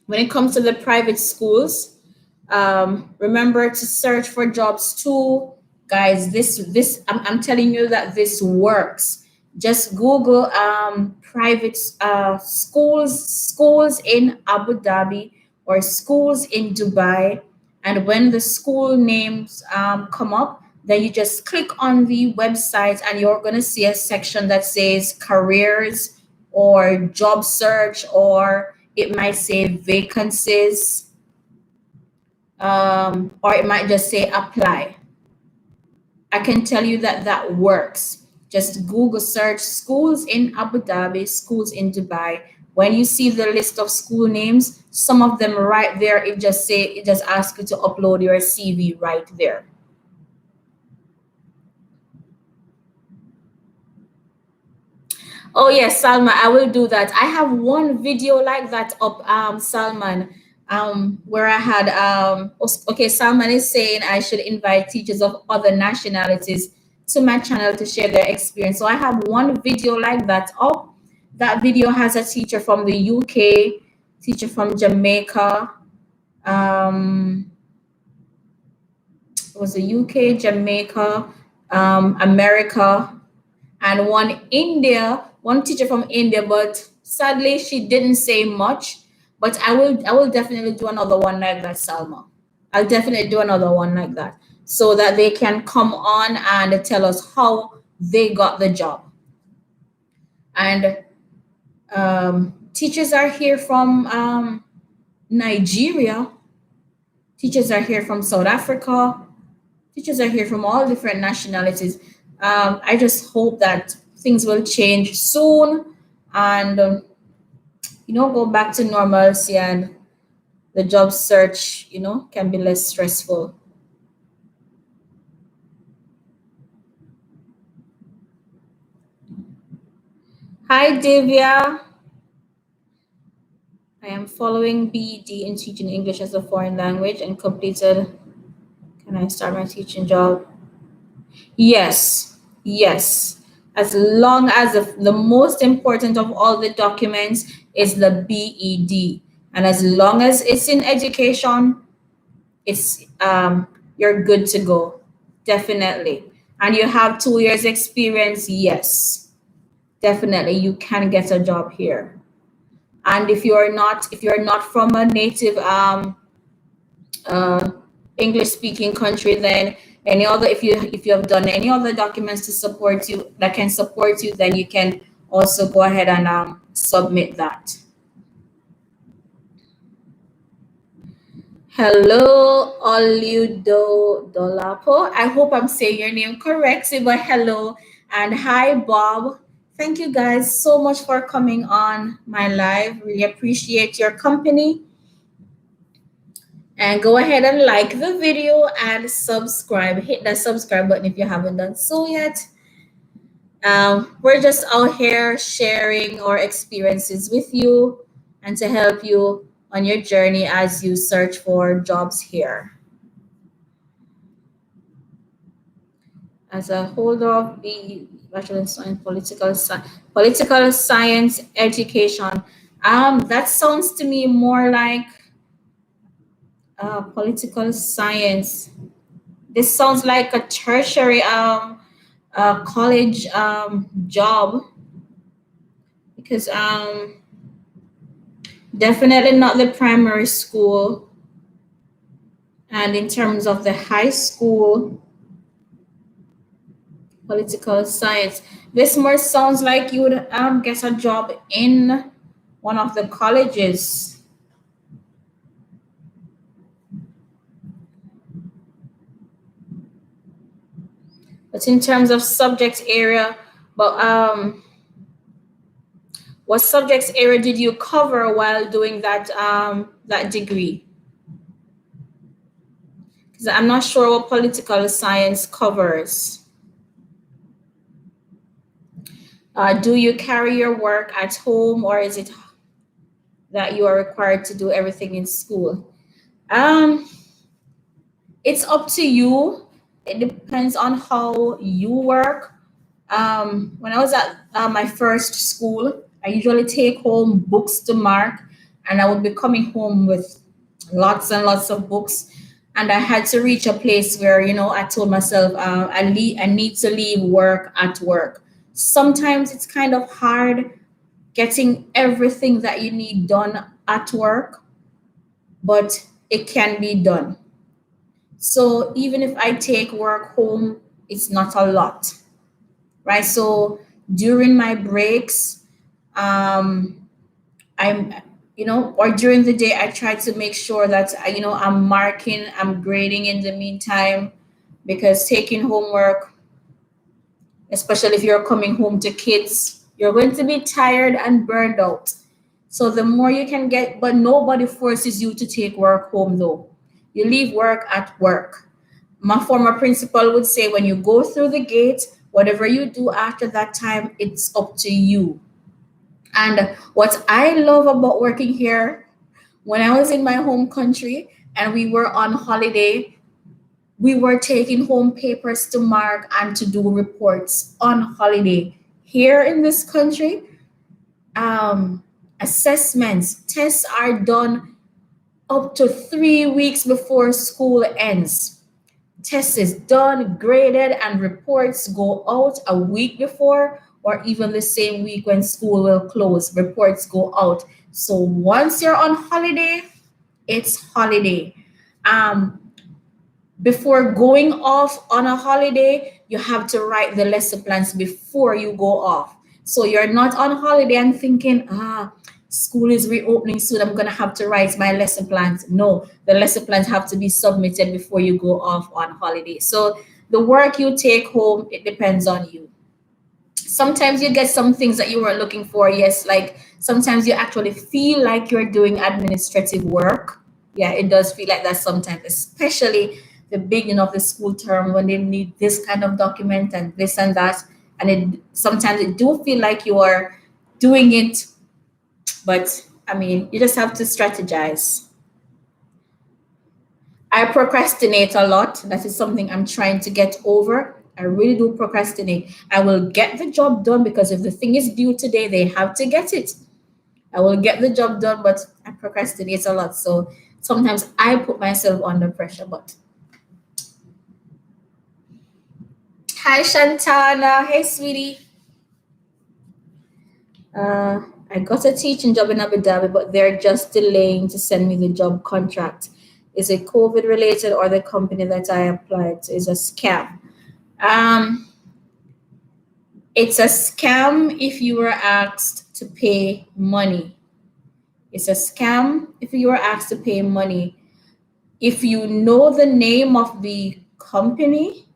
when it comes to the private schools, remember to search for jobs too, guys. I'm telling you that this works. Just Google private schools in Abu Dhabi or schools in Dubai. And when the school names come up, then you just click on the website and you're going to see a section that says careers or job search, or it might say vacancies, or it might just say apply. I can tell you that that works. Just Google search schools in Abu Dhabi, schools in Dubai. When you see the list of school names, some of them right there, it just asks you to upload your CV right there. Oh yes, Salma, I will do that. I have one video like that up, Salman, where I had okay, Salman is saying I should invite teachers of other nationalities to my channel to share their experience. So I have one video like that up. That video has a teacher from the UK, teacher from Jamaica, it was the UK, Jamaica, America, and one teacher from India, but sadly she didn't say much. But I will definitely do another one like that, Salma. I'll definitely do another one like that so that they can come on and tell us how they got the job. And teachers are here from Nigeria, teachers are here from South Africa, teachers are here from all different nationalities. I just hope that things will change soon and, go back to normalcy and the job search, can be less stressful. Hi, Divya. I am following BEd in teaching English as a foreign language and completed. Can I start my teaching job? Yes, yes. As long as the most important of all the documents is the BEd. And as long as it's in education, it's you're good to go. Definitely. And you have 2 years experience, yes. Definitely you can get a job here. And if you're not from a native uh, English speaking country, then if you have done any other documents to support you that can support you, then you can also go ahead and submit that. Hello, Oludo Dolapo. I hope I'm saying your name correctly, but hello and hi, Bob. Thank you guys so much for coming on my live. Really appreciate your company. And go ahead and like the video and subscribe. Hit that subscribe button if you haven't done so yet. We're just out here sharing our experiences with you and to help you on your journey as you search for jobs here. As a holder of the Bachelor in Science, Political Science Education, that sounds to me more like political science. This sounds like a tertiary college job, because definitely not the primary school. And in terms of the high school, political science, this more sounds like you would get a job in one of the colleges. But in terms of subject area, what subject area did you cover while doing that degree? Because I'm not sure what political science covers. Do you carry your work at home, or is it that you are required to do everything in school? It's up to you. It depends on how you work. When I was at my first school, I usually take home books to mark, and I would be coming home with lots and lots of books. And I had to reach a place where, I told myself I need to leave work at work. Sometimes it's kind of hard getting everything that you need done at work. but it can be done. So even if I take work home, it's not a lot, right? So during my breaks, um, I'm, or during the day, I try to make sure that, I'm marking, I'm grading in the meantime, because taking homework, especially if you're coming home to kids, you're going to be tired and burned out. So the more you can get, but nobody forces you to take work home though. You leave work at work. My former principal would say, when you go through the gate, whatever you do after that time, it's up to you. And what I love about working here, when I was in my home country and we were on holiday, we were taking home papers to mark and to do reports on holiday. Here in this country, um, assessments, tests are done up to 3 weeks before school ends. Test is done, graded, and reports go out a week before, or even the same week when school will close. Reports go out. So once you're on holiday, it's holiday. Um, Before going off on a holiday, you have to write the lesson plans before you go off. So you're not on holiday and thinking, school is reopening soon, I'm going to have to write my lesson plans. No, the lesson plans have to be submitted before you go off on holiday. So the work you take home, it depends on you. Sometimes you get some things that you weren't looking for. Yes, like sometimes you actually feel like you're doing administrative work. Yeah, it does feel like that sometimes, especially the beginning of the school term when they need this kind of document and this and that. And it sometimes it do feel like you are doing it, but I mean, you just have to strategize. I procrastinate a lot. That is something I'm trying to get over. I really do procrastinate. I will get the job done because if the thing is due today, they have to get it. I will get the job done, but I procrastinate a lot. So sometimes I put myself under pressure. But hi, Shantana. Hey, sweetie. I got a teaching job in Abu Dhabi, but they're just delaying to send me the job contract. Is it COVID related or the company that I applied to is a scam? Um, it's a scam if you were asked to pay money. It's a scam if you were asked to pay money. If you know the name of the company,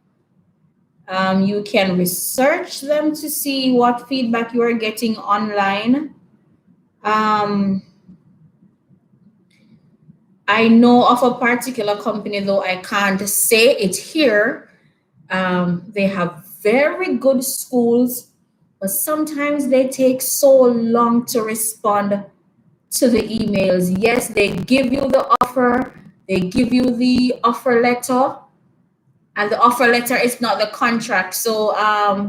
you can research them to see what feedback you are getting online. Um, I know of a particular company, though I can't say it here. They have very good schools, but sometimes they take so long to respond to the emails. Yes, they give you the offer, they give you the offer letter, and the offer letter is not the contract. So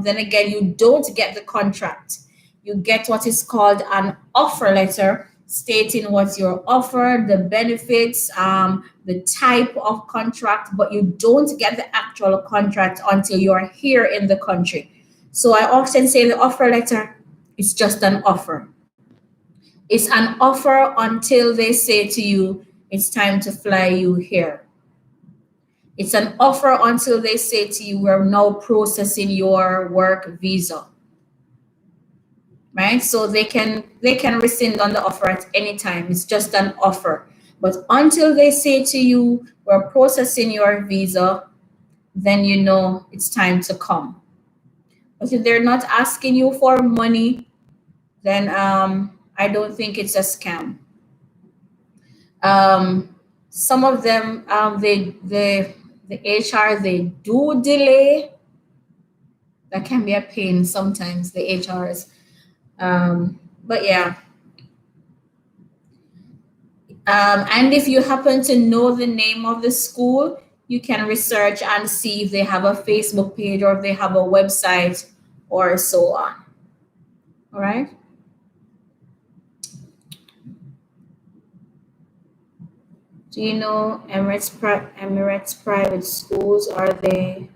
then again, you don't get the contract. You get what is called an offer letter stating what's your offer, the benefits, the type of contract, but you don't get the actual contract until you're here in the country. So I often say the offer letter is just an offer. It's an offer until they say to you, it's time to fly you here. It's an offer until they say to you, we're now processing your work visa. Right? So they can rescind on the offer at any time. It's just an offer. But until they say to you, we're processing your visa, then you know it's time to come. But if they're not asking you for money, then I don't think it's a scam. Um, some of them, the HR, they do delay. That can be a pain sometimes, the HRs. But yeah. And if you happen to know the name of the school, you can research and see if they have a Facebook page or if they have a website or so on. All right. Do you know Emirates private schools? Are they?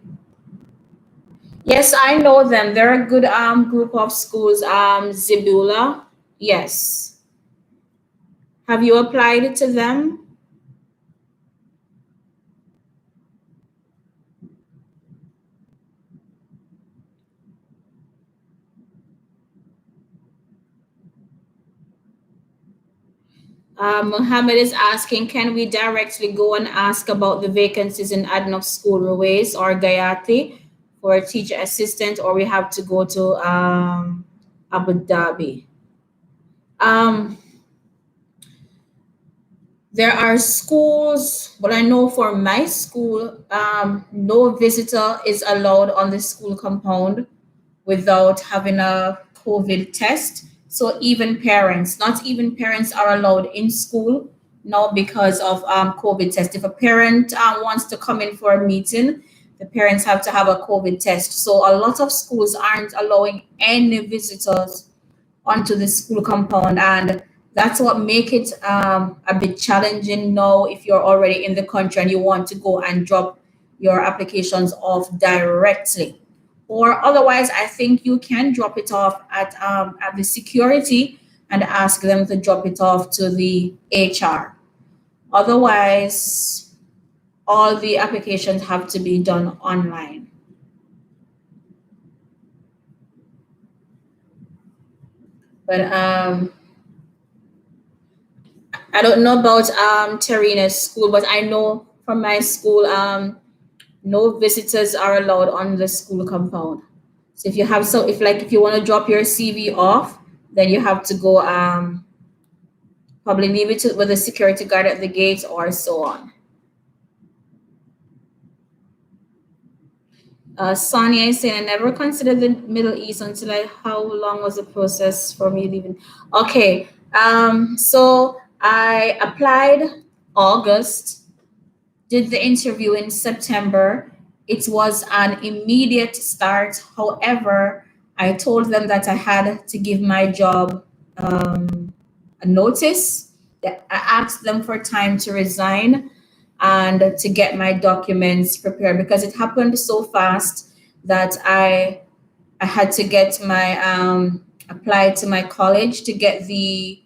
Yes, I know them. They're a good group of schools. Zibula. Yes. Have you applied to them? Mohammed is asking, can we directly go and ask about the vacancies in Adnock School, Ruwais or Gayati for a teacher assistant, or we have to go to Abu Dhabi? Um, there are schools, but I know for my school, no visitor is allowed on the school compound without having a COVID test. So even parents, not even parents are allowed in school now because of COVID test. If a parent wants to come in for a meeting, the parents have to have a COVID test. So a lot of schools aren't allowing any visitors onto the school compound, and that's what make it a bit challenging now if you're already in the country and you want to go and drop your applications off directly. Or otherwise, I think you can drop it off at the security and ask them to drop it off to the HR. Otherwise, all the applications have to be done online. But I don't know about Terina's school, but I know from my school, no visitors are allowed on the school compound. So if you have if you want to drop your CV off, then you have to go probably leave it with a security guard at the gate or so on. Sonia is saying, I never considered the Middle East until how long was the process for me leaving? Okay, so I applied August, did the interview in September. It was an immediate start. However, I told them that I had to give my job a notice. That I asked them for time to resign and to get my documents prepared because it happened so fast that I had to get my apply to my college to get the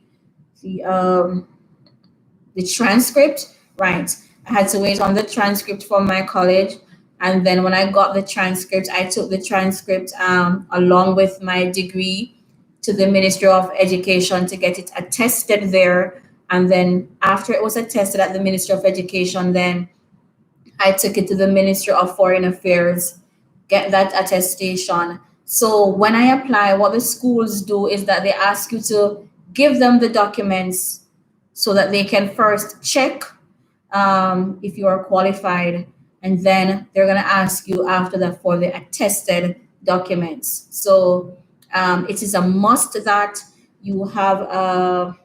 um, the transcript right. I had to wait on the transcript from my college, and then when I got the transcript, I took the transcript along with my degree to the Ministry of Education to get it attested there. And then after it was attested at the Ministry of Education, then I took it to the Ministry of Foreign Affairs, get that attestation. So when I apply, what the schools do is that they ask you to give them the documents so that they can first check if you are qualified, and then they're going to ask you after that for the attested documents. So it is a must that you have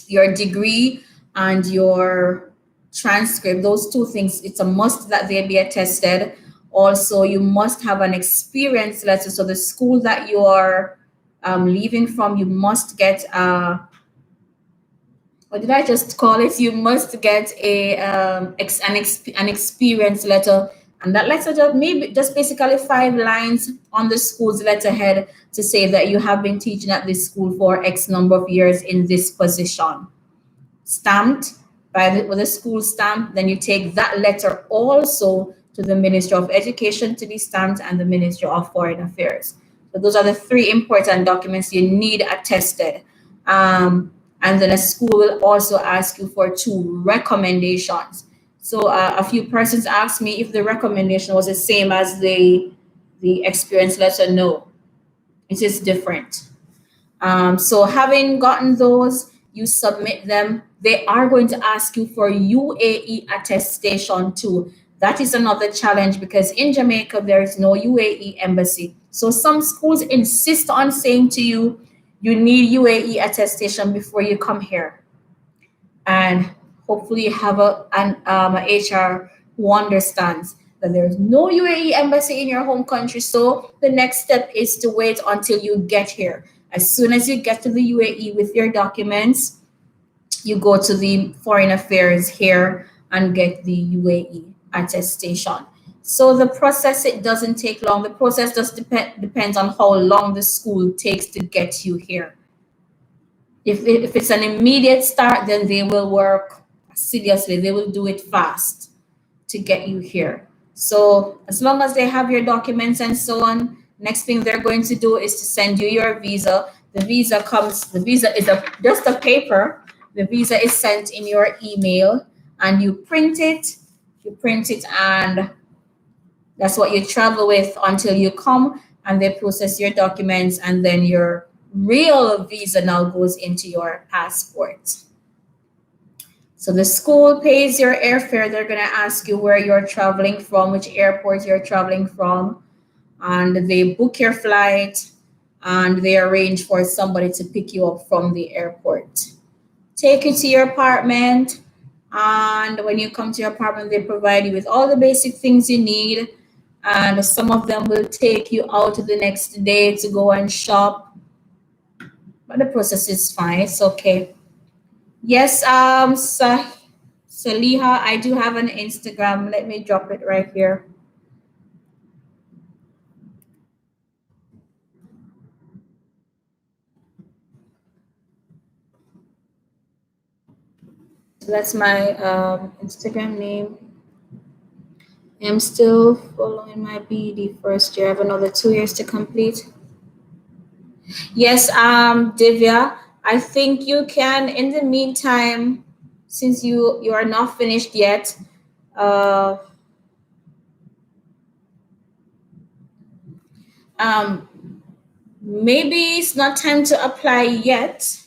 your degree and your transcript. Those two things, it's a must that they be attested. Also, you must have an experience letter. So the school that you are leaving from, you must get what did I just call it? You must get an experience letter, and that letter just basically 5 lines on the school's letterhead to say that you have been teaching at this school for X number of years in this position, stamped with a school stamp. Then you take that letter also to the Ministry of Education to be stamped and the Ministry of Foreign Affairs. So those are the 3 important documents you need attested. And then a school will also ask you for 2 recommendations. So a few persons asked me if the recommendation was the same as the experience letter. No, it is different. So having gotten those, you submit them. They are going to ask you for UAE attestation too. That is another challenge because in Jamaica, there is no UAE embassy. So some schools insist on saying to you, you need UAE attestation before you come here. And hopefully you have an HR who understands that there's no UAE embassy in your home country. So the next step is to wait until you get here. As soon as you get to the UAE with your documents, you go to the Foreign Affairs here and get the UAE attestation. So the process, it doesn't take long. The process just depends on how long the school takes to get you here. If it's an immediate start, then they will work seriously. They will do it fast to get you here. So as long as they have your documents and so on, next thing they're going to do is to send you your visa. The visa is just a paper. The visa is sent in your email and you print it. You print it and that's what you travel with until you come and they process your documents and then your real visa now goes into your passport. So the school pays your airfare. They're going to ask you where you're traveling from, which airport you're traveling from, and they book your flight and they arrange for somebody to pick you up from the airport. Take you to your apartment, and when you come to your apartment, they provide you with all the basic things you need. And some of them will take you out the next day to go and shop. But the process is fine. It's okay. Yes, Saliha, I do have an Instagram. Let me drop it right here. So that's my Instagram name. I'm still following my BED first year. I have another 2 years to complete. Yes, Divya, I think you can, in the meantime, since you are not finished yet, uh, um, maybe it's not time to apply yet.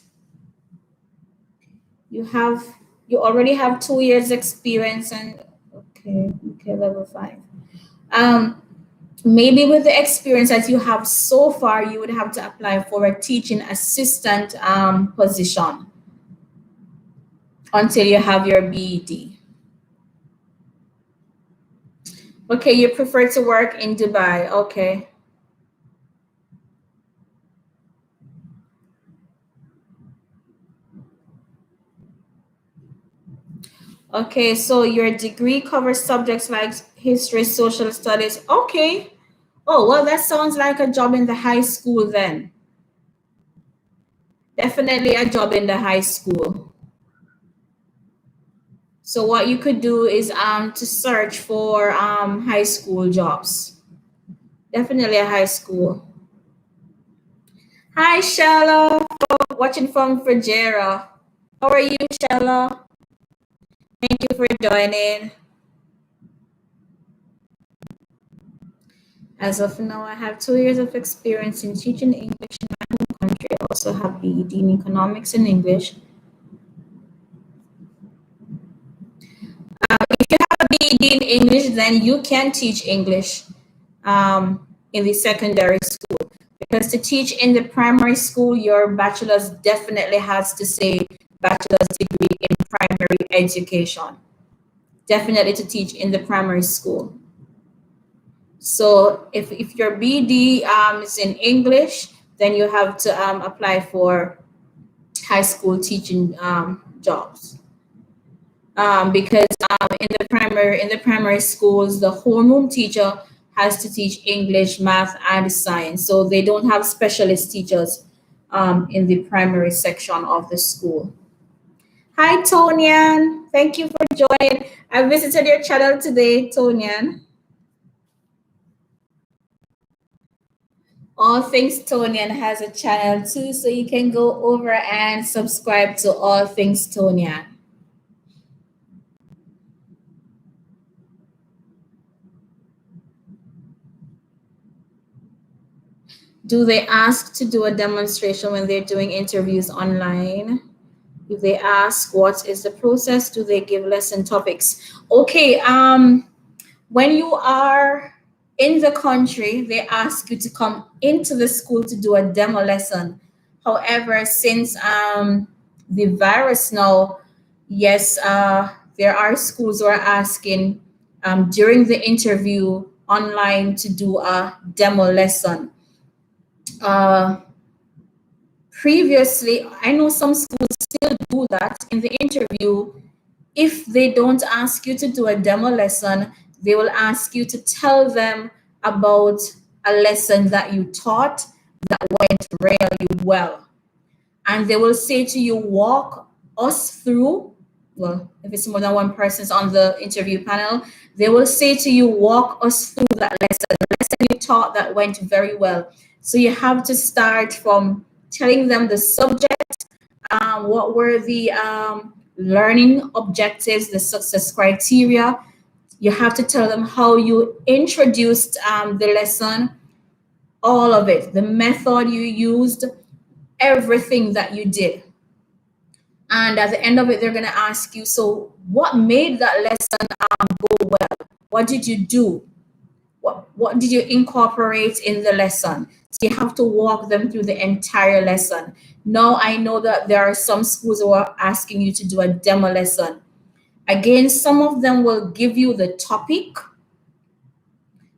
You already have 2 years experience and okay, level 5. Um, Maybe with the experience that you have so far, you would have to apply for a teaching assistant position until you have your BED. Okay, you prefer to work in Dubai. Okay. Okay, so your degree covers subjects like history, social studies. Okay. Oh, well, that sounds like a job in the high school then. Definitely a job in the high school. So what you could do is to search for high school jobs. Definitely a high school. Hi, Shella, watching from Fajera. How are you, Shella? Thank you for joining. As of now, I have 2 years of experience in teaching English in my home country. I also have BED in economics and English. If you have a BED in English, then you can teach English in the secondary school. Because to teach in the primary school, your bachelor's definitely has to say bachelor's degree in primary education. Definitely to teach in the primary school. So if your BD is in English, then you have to apply for high school teaching jobs. Because in the primary schools, the homeroom teacher has to teach English, math, and science. So they don't have specialist teachers in the primary section of the school. Hi, Tonian. Thank you for joining. I visited your channel today, Tonian. All Things Tonian has a channel too, so you can go over and subscribe to All Things Tonian. Do they ask to do a demonstration when they're doing interviews online? If they ask what is the process, do they give lesson topics? Okay, when you are in the country, they ask you to come into the school to do a demo lesson. However, since the virus now, yes, there are schools who are asking during the interview online to do a demo lesson. Previously, I know some schools still do that in the interview. If they don't ask you to do a demo lesson, they will ask you to tell them about a lesson that you taught that went really well. And they will say to you, walk us through. Well, if it's more than one person's on the interview panel, they will say to you, walk us through that lesson, the lesson you taught that went very well. So you have to start from telling them the subject what were the learning objectives, the success criteria. You have to tell them how you introduced the lesson, all of it, the method you used, everything that you did. And at the end of it, they're going to ask you, so what made that lesson go well? What did you do? What did you incorporate in the lesson? So you have to walk them through the entire lesson. Now I know that there are some schools who are asking you to do a demo lesson. Again, some of them will give you the topic.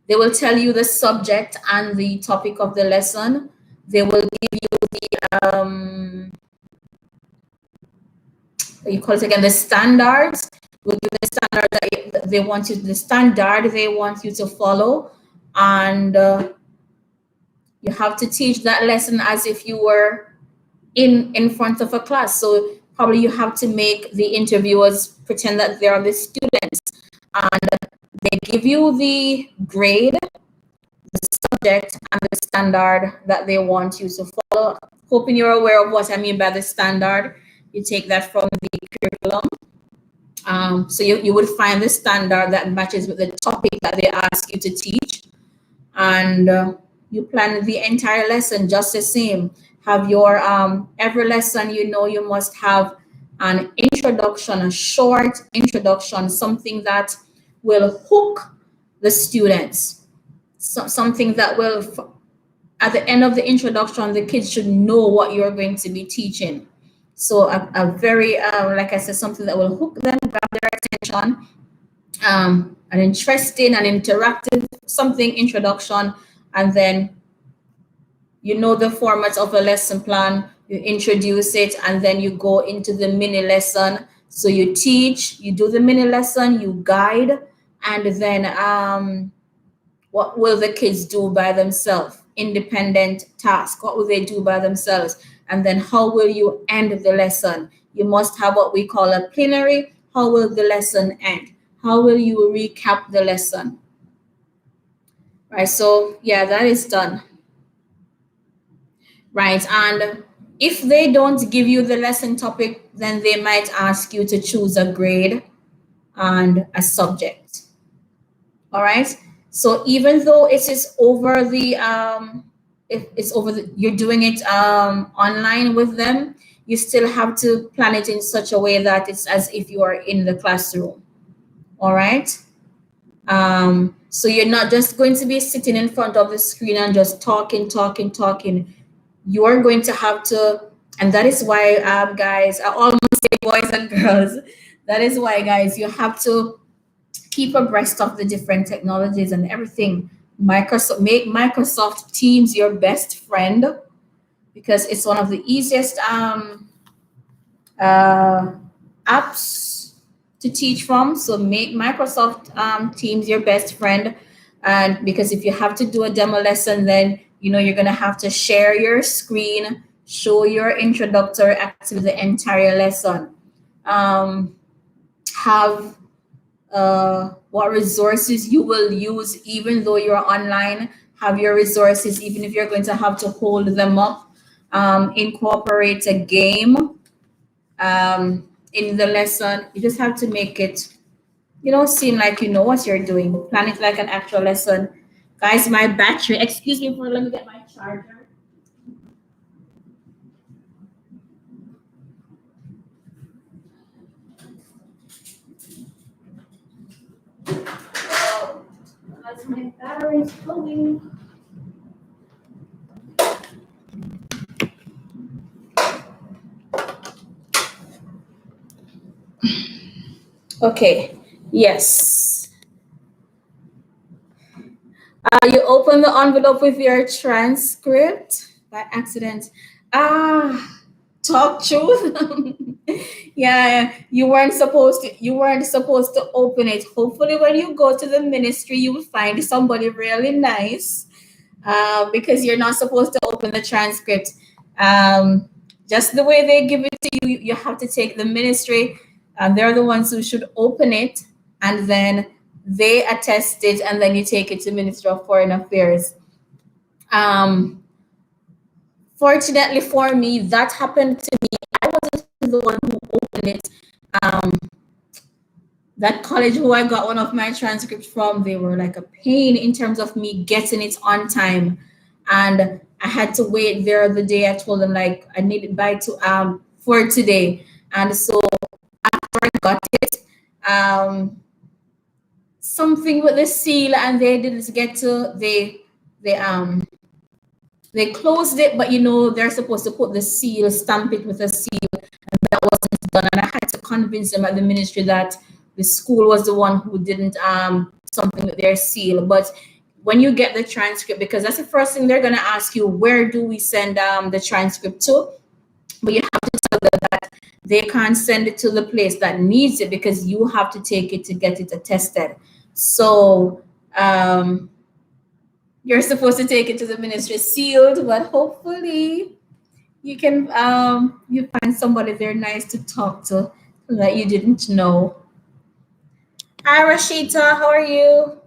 They will tell you the subject and the topic of the lesson. They will give you the you call it again, the standards. Will give the standard that they want you, the standard they want you to follow, and you have to teach that lesson as if you were in front of a class. So probably you have to make the interviewers pretend that they are the students, and they give you the grade, the subject, and the standard that they want you to follow. Hoping you're aware of what I mean by the standard. You take that from the curriculum. So you would find the standard that matches with the topic that they ask you to teach. And you plan the entire lesson just the same. Have your, every lesson, you must have an introduction, a short introduction, something that will hook the students. Something that will, at the end of the introduction, the kids should know what you're going to be teaching. So a very, like I said, something that will hook them, grab their attention, an interesting and interactive something introduction, and then the format of a lesson plan, you introduce it, and then you go into the mini lesson. So you teach, you do the mini lesson, you guide, and then what will the kids do by themselves? Independent task. What will they do by themselves? And then how will you end the lesson? You must have what we call a plenary. How will the lesson end? How will you recap the lesson? Right, so yeah, that is done. Right, and if they don't give you the lesson topic, then they might ask you to choose a grade and a subject. All right, so even though it is over the you're doing it online with them, you still have to plan it in such a way that it's as if you are in the classroom. All right, so you're not just going to be sitting in front of the screen and just talking. You are going to have to, and that is why guys, I almost say boys and girls, that is why guys, you have to keep abreast of the different technologies and everything. Make Microsoft Teams your best friend, because it's one of the easiest apps to teach from. So make Microsoft Teams your best friend, and because if you have to do a demo lesson, then you're going to have to share your screen, show your introductory activity, the entire lesson. Have what resources you will use, even though you're online. Have your resources, even if you're going to have to hold them up. Incorporate a game in the lesson. You just have to make it, seem like you know what you're doing. Plan it like an actual lesson. Guys, my battery, excuse me for, let me get my charger. As my battery is going. Okay, yes. You open the envelope with your transcript by accident. Talk truth. Yeah, you weren't supposed to open it. Hopefully when you go to the ministry, you will find somebody really nice, because you're not supposed to open the transcript. Just the way they give it to you, you have to take the ministry, and they're the ones who should open it, and then they attest it, and then you take it to Ministry of Foreign Affairs. Fortunately for me, that happened to me. I was the one who opened it. Um, that college who I got one of my transcripts from, they were like a pain in terms of me getting it on time. And I had to wait there the day I told them like I need it by for today. And so after I got it, something with the seal and they didn't get to they closed it, but they're supposed to put the seal, stamp it with a seal, and that wasn't done. And I had to convince them at the ministry that the school was the one who didn't something with their seal. But when you get the transcript, because that's the first thing they're gonna ask you, where do we send the transcript to? But you have to tell them that they can't send it to the place that needs it because you have to take it to get it attested. So you're supposed to take it to the ministry sealed, but hopefully you can you find somebody there nice to talk to that you didn't know. Hi Rashita, how are you?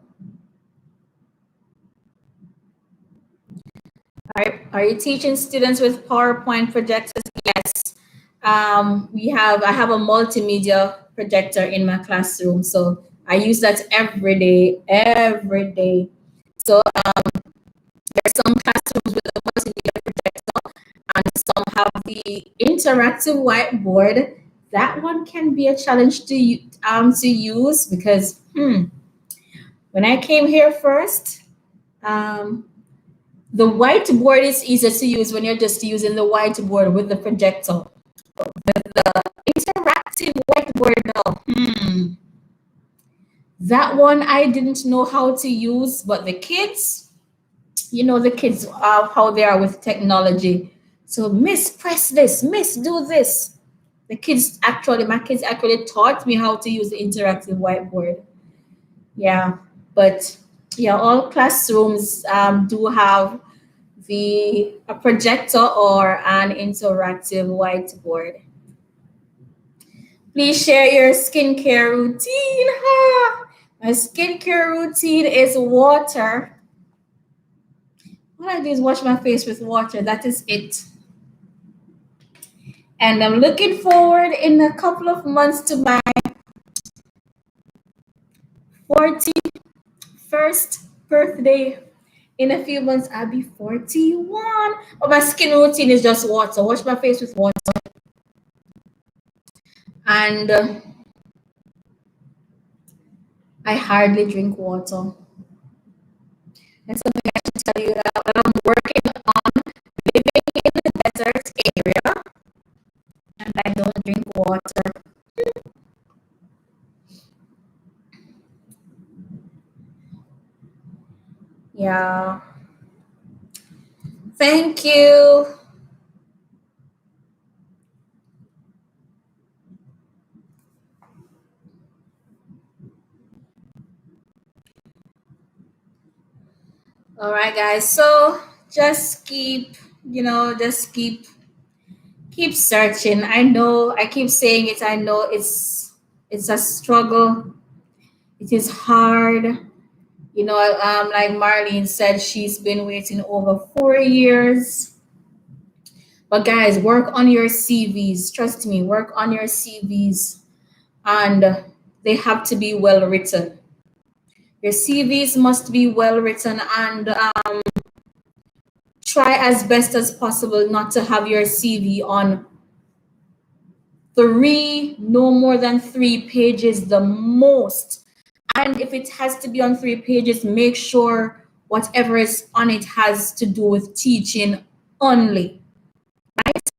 Are you teaching students with PowerPoint projectors? Yes. I have a multimedia projector in my classroom, so I use that every day. So there's some classrooms with a multimedia projector, and some have the interactive whiteboard. That one can be a challenge to use because when I came here first, the whiteboard is easier to use when you're just using the whiteboard with the projector. But with the interactive whiteboard now, that one I didn't know how to use, but the kids, the kids how they are with technology. So Miss, press this, Miss, do this. My kids actually taught me how to use the interactive whiteboard. Yeah, but yeah, all classrooms do have a projector or an interactive whiteboard. Please share your skincare routine. My skincare routine is water. All I do is wash my face with water. That is it. And I'm looking forward in a couple of months to my 41st birthday. In a few months, I'll be 41. But my skin routine is just water. Wash my face with water. And I hardly drink water. That's something I should tell you that I'm working on living in the desert area and I don't drink water. Yeah. Thank you. All right, guys. So just keep searching. I know I keep saying it. I know it's a struggle. It is hard. Like Marlene said, she's been waiting over 4 years. But guys, work on your CVs. Trust me, work on your CVs. And they have to be well written. Your CVs must be well written and try as best as possible not to have your CV on no more than 3 pages the most. And if it has to be on 3 pages, make sure whatever is on it has to do with teaching only. Right?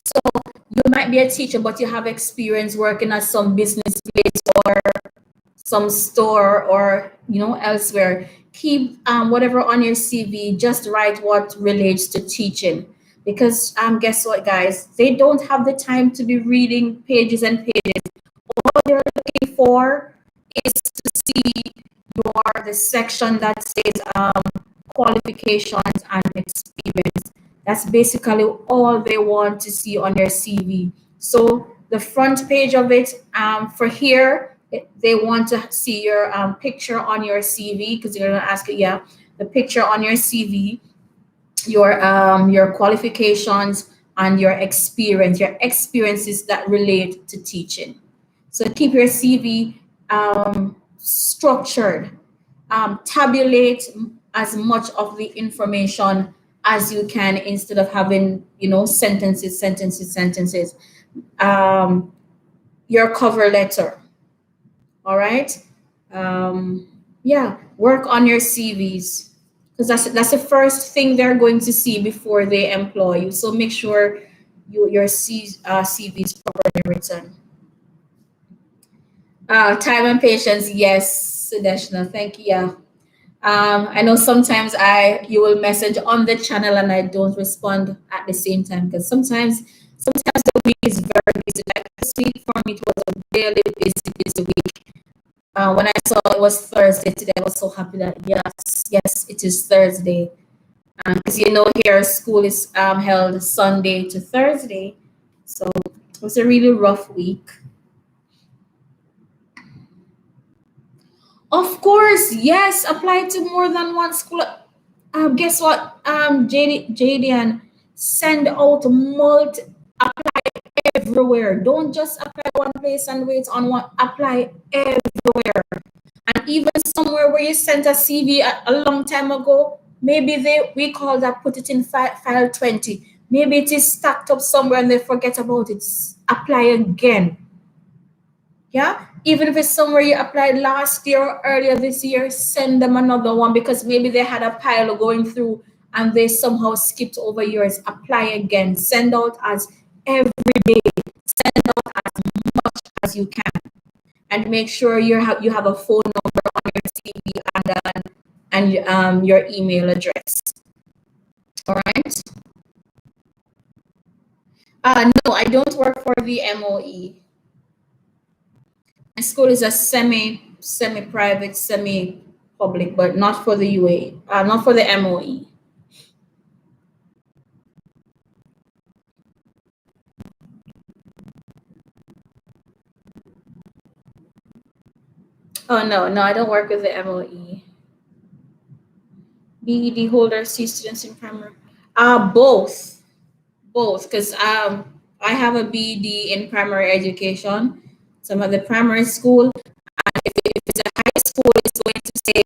So you might be a teacher, but you have experience working at some business place or some store or elsewhere. Keep whatever on your CV. Just write what relates to teaching, because guess what, guys? They don't have the time to be reading pages and pages. All they're looking for is to see the section that says qualifications and experience. That's basically all they want to see on your CV. So the front page of it, for here, they want to see your picture on your CV, because they're going to ask you, the picture on your CV, your qualifications, and your experiences that relate to teaching. So keep your CV structured. Tabulate as much of the information as you can instead of having, sentences, sentences, sentences. Um, your cover letter. All right. Yeah, work on your CVs because that's the first thing they're going to see before they employ you. So make sure your CV is properly written. Time and patience, yes, Sudeshna. Thank you. Yeah. I know sometimes you will message on the channel and I don't respond at the same time because sometimes the week is very busy. Like this week for me, it was a really busy week. When I saw it was Thursday today, I was so happy that yes, it is Thursday. Because here school is held Sunday to Thursday, so it was a really rough week. Of course, yes, apply to more than one school. Guess what, Jadian, send out apply everywhere. Don't just apply one place and wait on one. Apply everywhere. And even somewhere where you sent a CV a long time ago, maybe we call that put it in file 20. Maybe it is stacked up somewhere and they forget about it. Apply again. Yeah, even if it's somewhere you applied last year or earlier this year, send them another one because maybe they had a pile going through and they somehow skipped over yours. Apply again. Send out as every day. Send out as much as you can, and make sure you have a phone number on your CV and your email address. All right. No, I don't work for the MOE. My school is a semi private, semi public, but not for the UA, not for the MOE. Oh no, I don't work with the MOE. BED holders see students in primary. Both, because I have a BED in primary education. Some of the primary school, and if it's a high school, it's going to say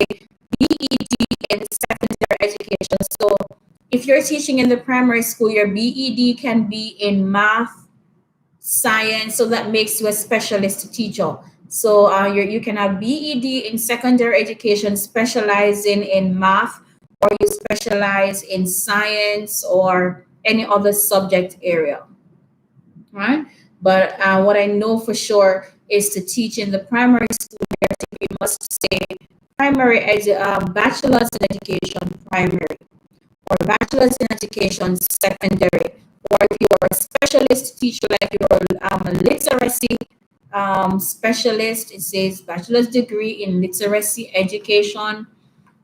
BED in secondary education. So if you're teaching in the primary school, your BED can be in math, science, so that makes you a specialist teacher. So you can have BED in secondary education, specializing in math, or you specialize in science or any other subject area, right? But what I know for sure is to teach in the primary school, we must say bachelor's in education primary, or bachelor's in education secondary, or if you're a specialist teacher, like you're a literacy specialist, it says bachelor's degree in literacy education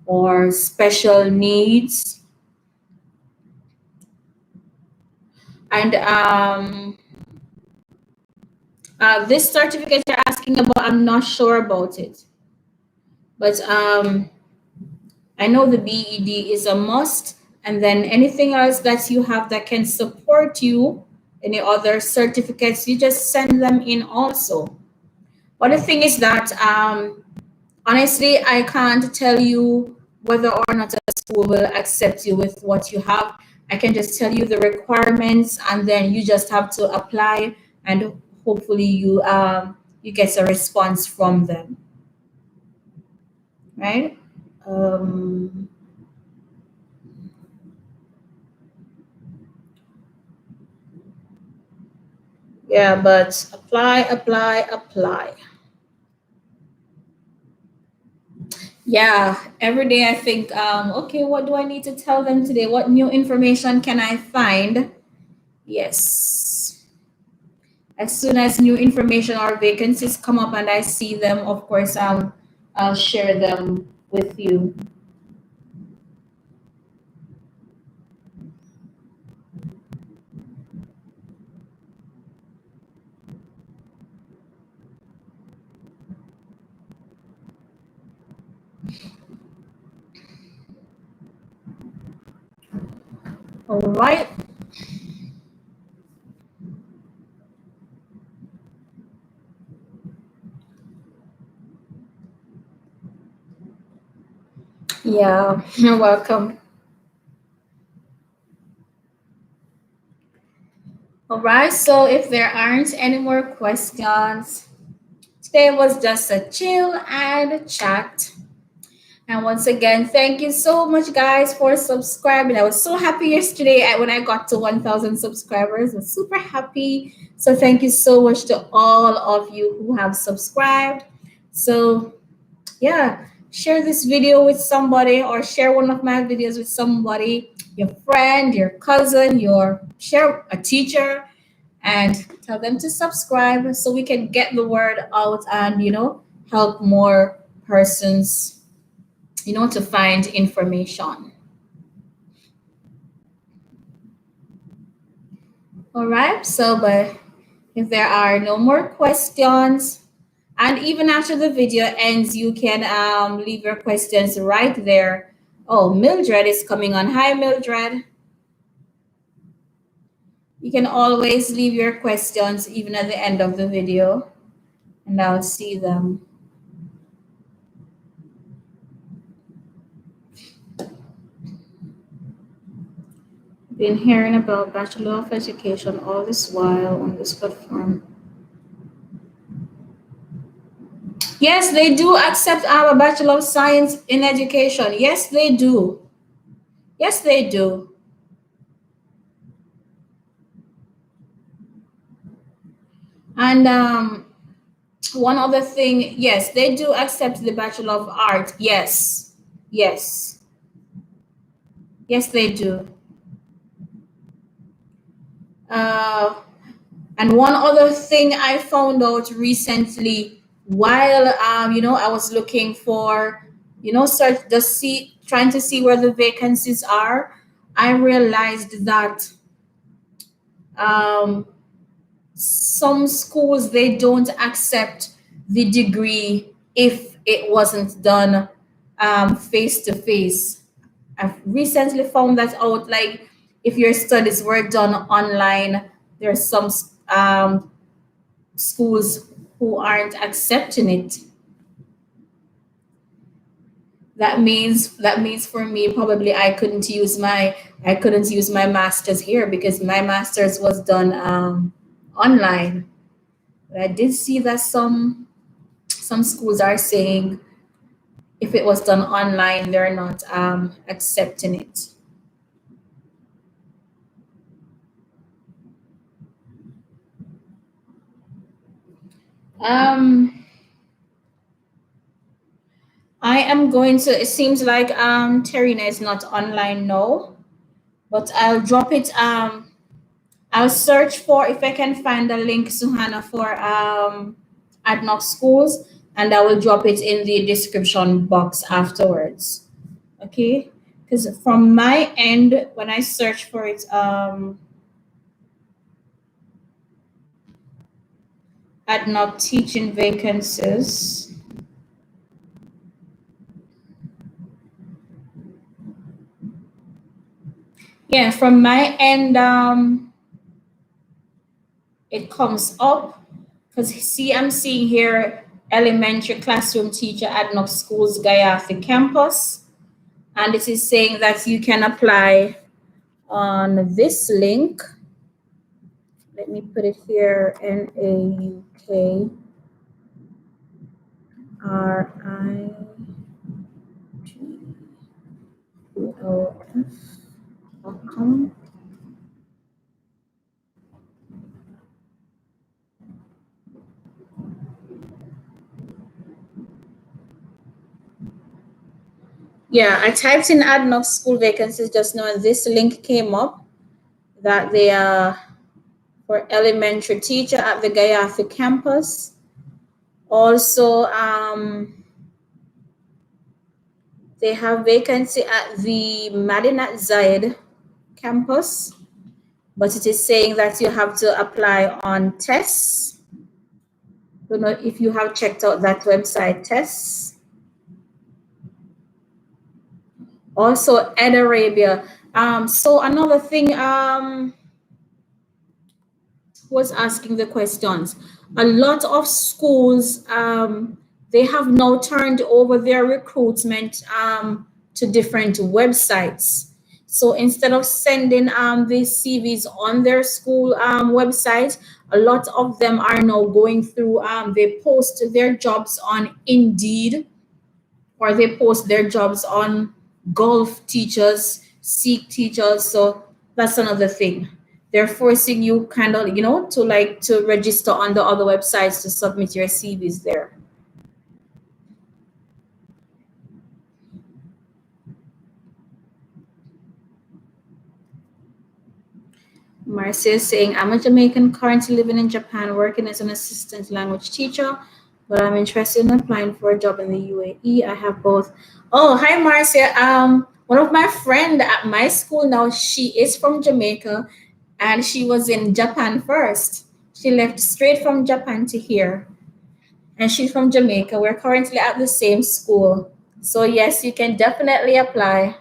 or special needs. And this certificate you're asking about, I'm not sure about it, but I know the BED is a must, and then anything else that you have that can support you, any other certificates, you just send them in also. But the thing is that honestly, I can't tell you whether or not a school will accept you with what you have. I can just tell you the requirements, and then you just have to apply, and hopefully you get a response from them, right? Um, yeah, but apply, apply, apply. Yeah, every day I think, okay, what do I need to tell them today? What new information can I find? Yes. As soon as new information or vacancies come up and I see them, of course, I'll share them with you. All right. Yeah, you're welcome. All right, so if there aren't any more questions, today was just a chill and chat. And once again, thank you so much, guys, for subscribing. I was so happy yesterday when I got to 1,000 subscribers. I was super happy. So thank you so much to all of you who have subscribed. So yeah, share this video with somebody or share one of my videos with somebody, your friend, your cousin, your share a teacher, and tell them to subscribe so we can get the word out and help more persons to find information. All right, so but if there are no more questions, and even after the video ends, you can leave your questions right there. Oh, Mildred is coming on. Hi, Mildred. You can always leave your questions even at the end of the video, and I'll see them. Been hearing about Bachelor of Education all this while on this platform. Yes, they do accept our Bachelor of Science in Education. Yes, they do. Yes, they do. And one other thing, yes, they do accept the Bachelor of Art. Yes, yes, yes, they do. Uh, and one other thing I found out recently while I was looking for, search just see trying to see where the vacancies are, I realized that um, some schools they don't accept the degree if it wasn't done face to face. I've recently found that out. Like if your studies were done online, there's some schools who aren't accepting it. That means for me probably I couldn't use my masters here because my masters was done online. But I did see that some schools are saying if it was done online, they're not accepting it. Um, I am going to. It seems like Terina is not online now, but I'll drop it. I'll search for if I can find a link, Suhana, for ADNOC schools, and I will drop it in the description box afterwards. Okay, because from my end, when I search for it, ADNOC teaching vacancies. Yeah, from my end, it comes up because see, I'm seeing here elementary classroom teacher at Knox Schools Gayatri campus, and it is saying that you can apply on this link. Let me put it here: NAUKRIGOF.com. Yeah, I typed in ADNOC school vacancies just now, and this link came up that they are for elementary teacher at the Gayatri campus. Also, they have vacancy at the Madinat Zayed campus, but it is saying that you have to apply on tests. Don't know if you have checked out that website, tests. Also, Ed Arabia. So another thing, was asking the questions. A lot of schools, they have now turned over their recruitment to different websites. So instead of sending these CVs on their school website, a lot of them are now going through, they post their jobs on Indeed, or they post their jobs on Golf Teachers, Seek Teachers. So that's another thing. They're forcing you kind of, to like to register on the other websites to submit your CVs there. Marcia is saying, I'm a Jamaican currently living in Japan, working as an assistant language teacher, but I'm interested in applying for a job in the UAE. I have both. Oh, hi, Marcia. One of my friend at my school now, she is from Jamaica, and she was in Japan first. She left straight from Japan to here, and she's from Jamaica. We're currently at the same school. So, yes, you can definitely apply.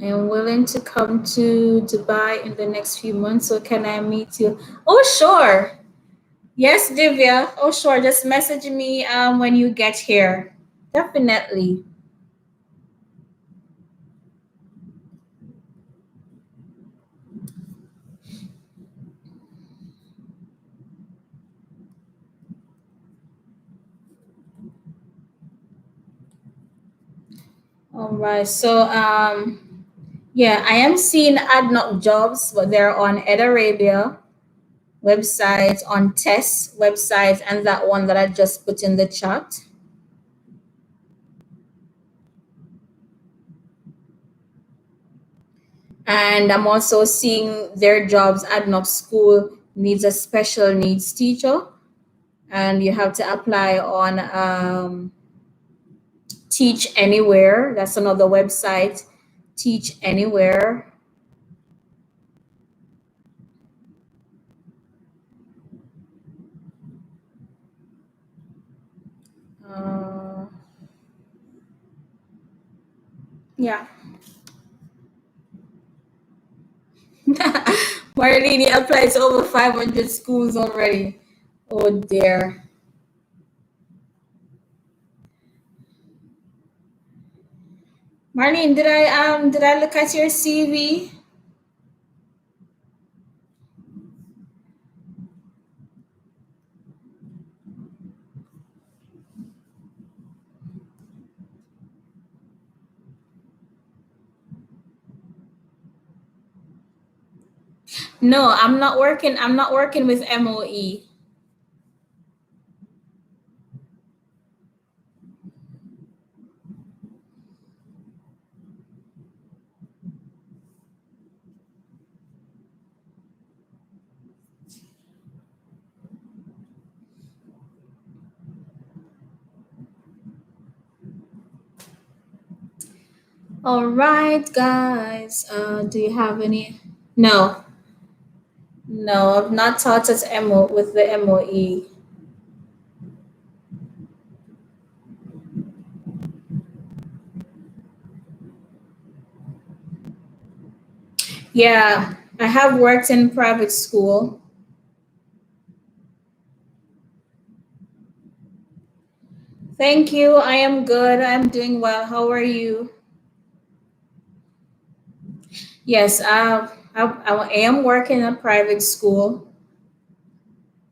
I am willing to come to Dubai in the next few months. So can I meet you? Oh, sure. Yes, Divya. Oh, sure. Just message me when you get here. Definitely. All right. So yeah, I am seeing AdNoc jobs, but they're on Ed Arabia website, on Test website, and that one that I just put in the chat. And I'm also seeing their jobs. AdNoc school needs a special needs teacher, and you have to apply on Teach Anywhere. That's another website. Teach Anywhere. Uh, yeah. Marlene applied to over 500 schools already. Oh dear. Marlene, did I look at your CV? No, I'm not working. I'm not working with MOE. All right, guys. Do you have any? No, no, I've not taught at MO with the MOE. Yeah, I have worked in private school. Thank you. I am good. I'm doing well. How are you? Yes, I am working in a private school.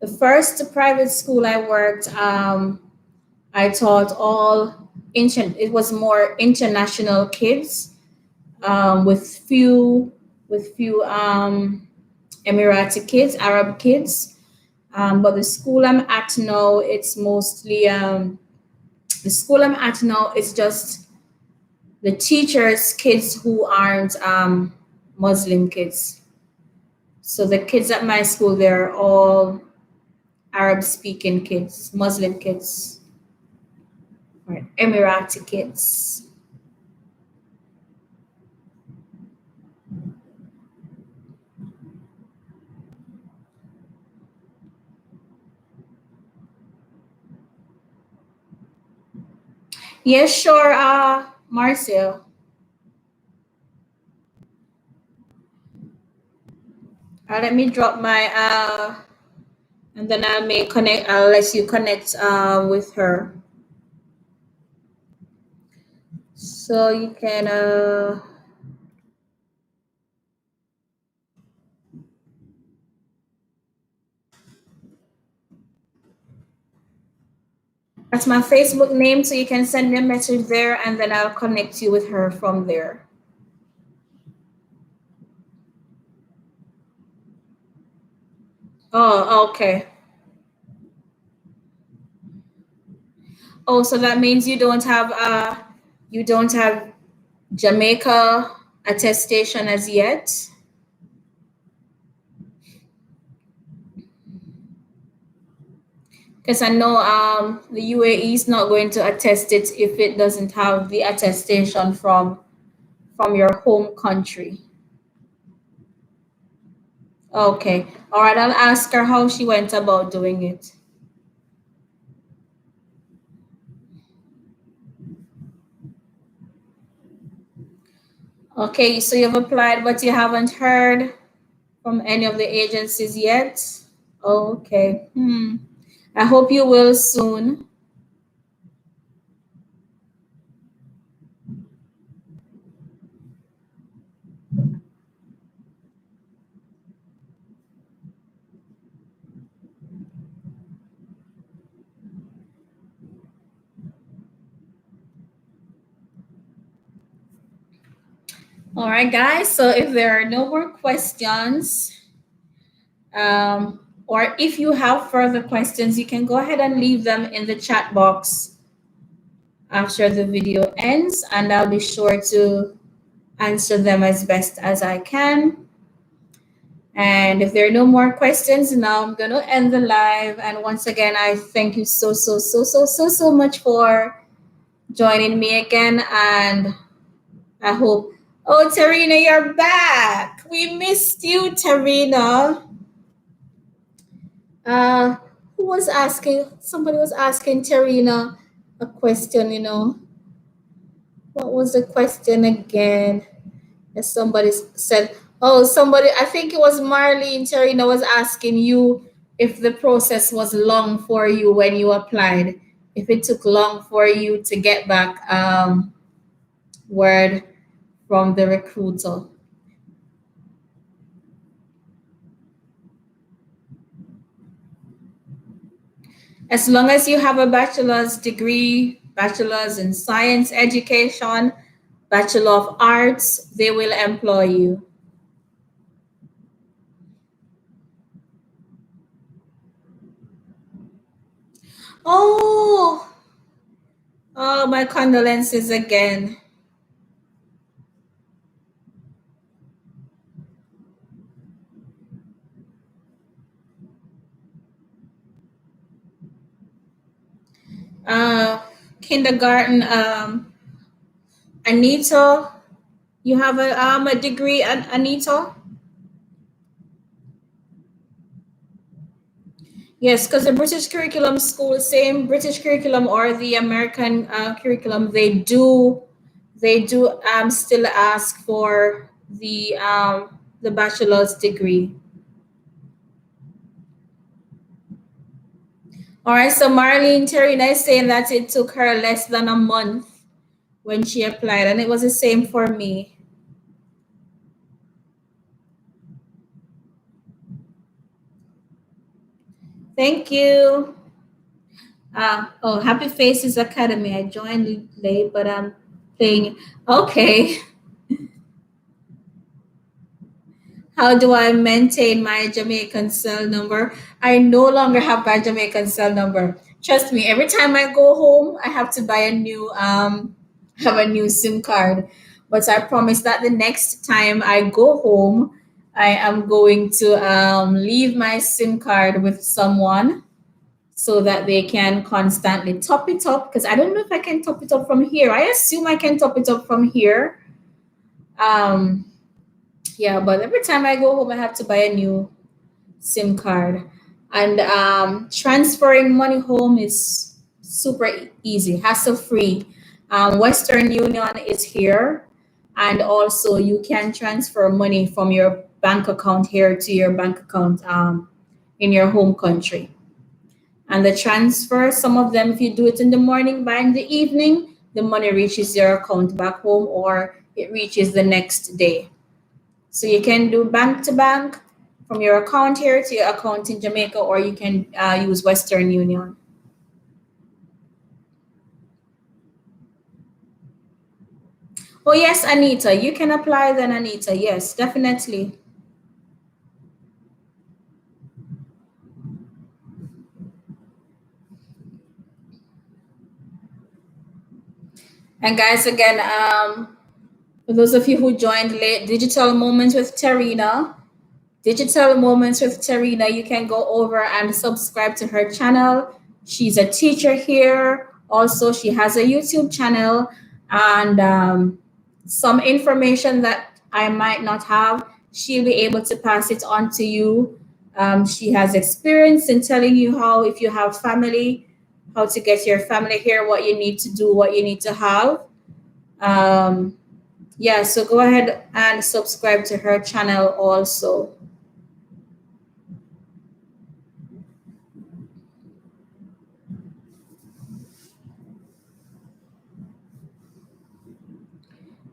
The first private school I worked, I taught it was more international kids, with few Emirati kids, Arab kids. But the school I'm at now, it's mostly the school I'm at now is just the teachers' kids who aren't Muslim kids. So the kids at my school, they're all Arab speaking kids, Muslim kids, or Emirati kids. Yes, sure, Marcel. Let me drop my and then I'll let you connect with her. So you can that's my Facebook name, so you can send me a message there and then I'll connect you with her from there. Oh, okay. Oh, so that means you don't have Jamaica attestation as yet? Because I know the UAE is not going to attest it if it doesn't have the attestation from your home country. Okay. All right, I'll ask her how she went about doing it. Okay, so you've applied, but you haven't heard from any of the agencies yet? Okay. I hope you will soon. All right, guys. So if there are no more questions, or if you have further questions, you can go ahead and leave them in the chat box after the video ends, and I'll be sure to answer them as best as I can. And if there are no more questions, now I'm going to end the live. And once again, I thank you so much for joining me again. And I hope, oh, Tarina, you're back. We missed you, Tarina. Uh, who was asking? Somebody was asking Tarina a question, you know. What was the question again? As somebody said, oh, somebody, I think it was Marlene Tarina was asking you if the process was long for you when you applied, if it took long for you to get back word from the recruiter. As long as you have a bachelor's degree, bachelor's in science education, bachelor of arts, they will employ you. Oh, oh, my condolences again. Uh, kindergarten, Anita, you have a degree, Anita? Yes, because the British curriculum school, same British curriculum or the American curriculum, they do still ask for the bachelor's degree. All right, so Marlene Terina is saying that it took her less than a month when she applied, and it was the same for me. Thank you. Oh, Happy Faces Academy. I joined late, but I'm playing. Okay. How do I maintain my Jamaican cell number? I no longer have my Jamaican cell number. Trust me, every time I go home, I have to buy a new have a new SIM card. But I promise that the next time I go home, I am going to leave my SIM card with someone so that they can constantly top it up. Because I don't know if I can top it up from here. I assume I can top it up from here. Um, yeah, but every time I go home, I have to buy a new SIM card. And transferring money home is super easy, hassle free. Western Union is here, and also you can transfer money from your bank account here to your bank account in your home country. And the transfer, some of them, if you do it in the morning, by in the evening, the money reaches your account back home or it reaches the next day. So you can do bank to bank from your account here to your account in Jamaica, or you can use Western Union. Oh, yes, Anita, you can apply then, Anita. Yes, definitely. And guys, again, for those of you who joined late, Digital Moments with Tarina, Digital Moments with Tarina, you can go over and subscribe to her channel. She's a teacher here. Also, she has a YouTube channel and some information that I might not have, she'll be able to pass it on to you. She has experience in telling you how, if you have family, how to get your family here, what you need to do, what you need to have. Um, yeah, so go ahead and subscribe to her channel also.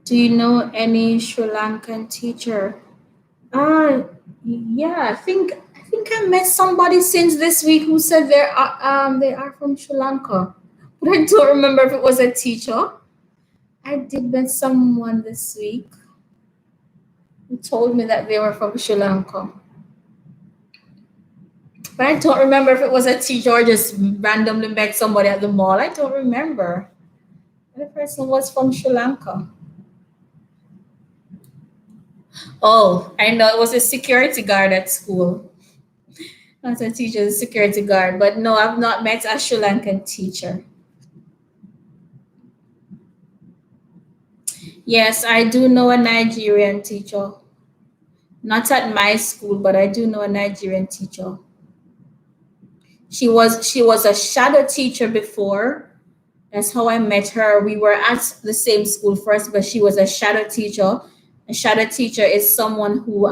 Do you know any Sri Lankan teacher? Uh, yeah, I think I met somebody since this week who said they are from Sri Lanka, but I don't remember if it was a teacher. I did met someone this week who told me that they were from Sri Lanka, but I don't remember if it was a teacher or just randomly met somebody at the mall. I don't remember. The person was from Sri Lanka. Oh, I know it was a security guard at school. Not a teacher, a security guard. But no, I've not met a Sri Lankan teacher. Yes, I do know a Nigerian teacher. Not at my school, but I do know a Nigerian teacher. She was a shadow teacher before. That's how I met her. We were at the same school first, but she was a shadow teacher. A shadow teacher is someone who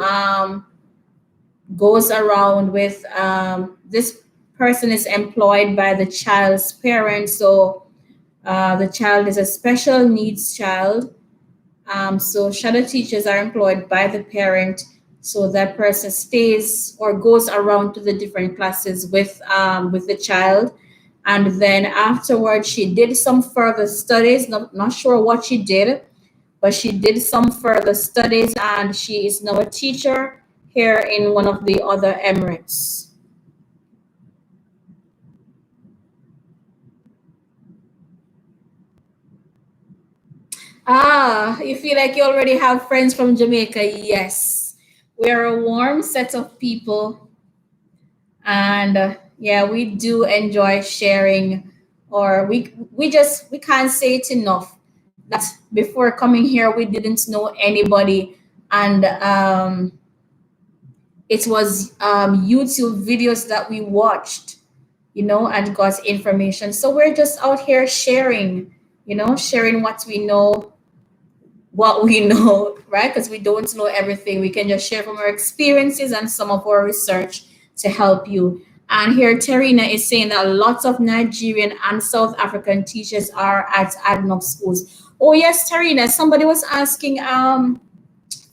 goes around with this person is employed by the child's parents. So the child is a special needs child. So shadow teachers are employed by the parent. So that person stays or goes around to the different classes with the child. And then afterwards, she did some further studies. Not sure what she did, but she did some further studies and she is now a teacher here in one of the other Emirates. Ah, you feel like you already have friends from Jamaica? Yes. We are a warm set of people and yeah, we do enjoy sharing or we can't say it enough that before coming here we didn't know anybody and it was YouTube videos that we watched, and got information. So we're just out here sharing, sharing what we know, right? Because we don't know everything. We can just share from our experiences and some of our research to help you. And here, Terina is saying that lots of Nigerian and South African teachers are at ADNOC schools. Oh yes, Terina. Somebody was asking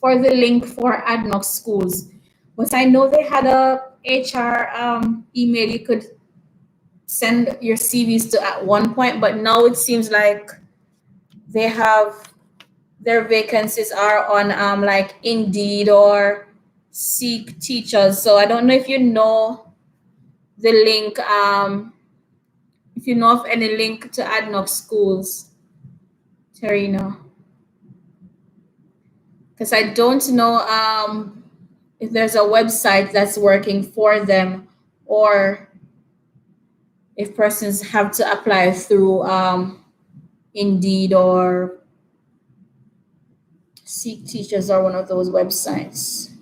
for the link for ADNOC schools, but I know they had a HR email you could send your CVs to at one point, but now it seems like they have their vacancies are on like Indeed or Seek Teachers. So I don't know if you know the link, if you know of any link to ADNOC schools, Terina. Because I don't know if there's a website that's working for them or if persons have to apply through Indeed or Seek Teachers or one of those websites.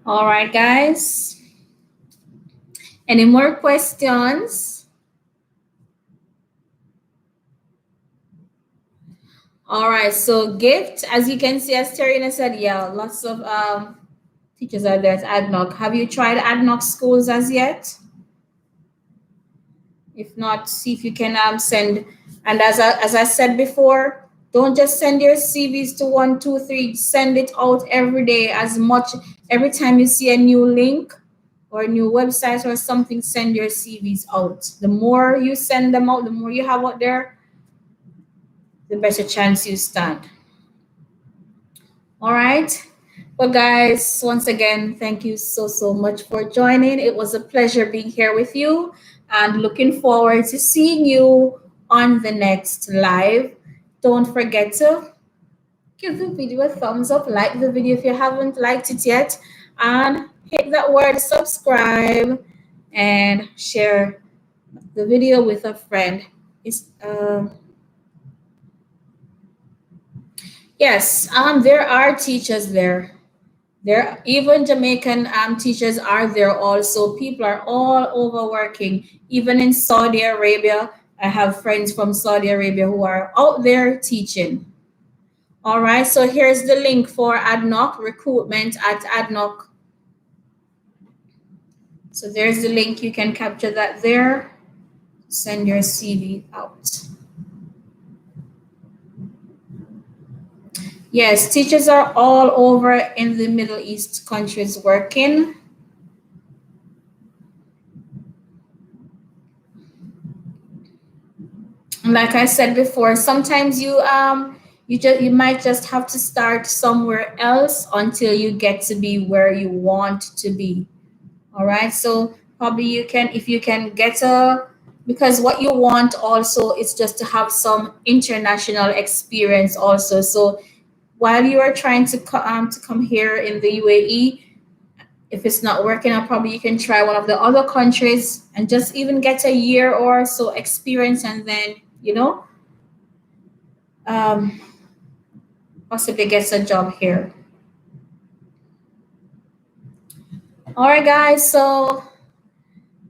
All right, guys. Any more questions? All right, so gift, as you can see, as Terina said, yeah, lots of teachers are there at ADNOC. Have you tried ADNOC schools as yet? If not, see if you can send. And as I said before, don't just send your CVs to 123. Send it out every day, as much. Every time you see a new link or a new website or something, send your CVs out. The more you send them out, the more you have out there, the better chance you stand. All right. Well, guys, once again, thank you so much for joining. It was a pleasure being here with you and looking forward to seeing you on the next live. Don't forget to give the video a thumbs up, like the video if you haven't liked it yet, and hit that word subscribe and share the video with a friend. It's yes, there are teachers there. There, even Jamaican teachers are there also. People are all over working. Even in Saudi Arabia, I have friends from Saudi Arabia who are out there teaching. All right, so here's the link for ADNOC recruitment at ADNOC. So there's the link. You can capture that there. Send your CV out. Yes, teachers are all over in the Middle East countries working. Like I said before, sometimes you might just have to start somewhere else until you get to be where you want to be. All right, so probably you can, if you can get a, because what you want also is just to have some international experience also. So while you are trying to come here in the UAE, if it's not working out, probably you can try one of the other countries and just even get a year or so experience, and then um, possibly gets a job here. All right, guys. So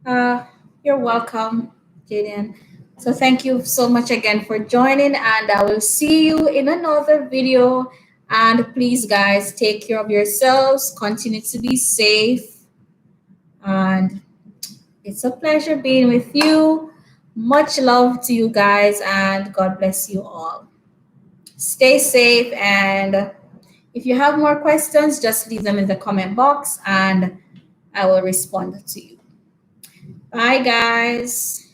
uh, you're welcome, Jillian. So thank you so much again for joining, and I will see you in another video. And please, guys, take care of yourselves. Continue to be safe. And it's a pleasure being with you. Much love to you guys, and God bless you all. Stay safe, and if you have more questions, just leave them in the comment box and I will respond to you. Bye, guys.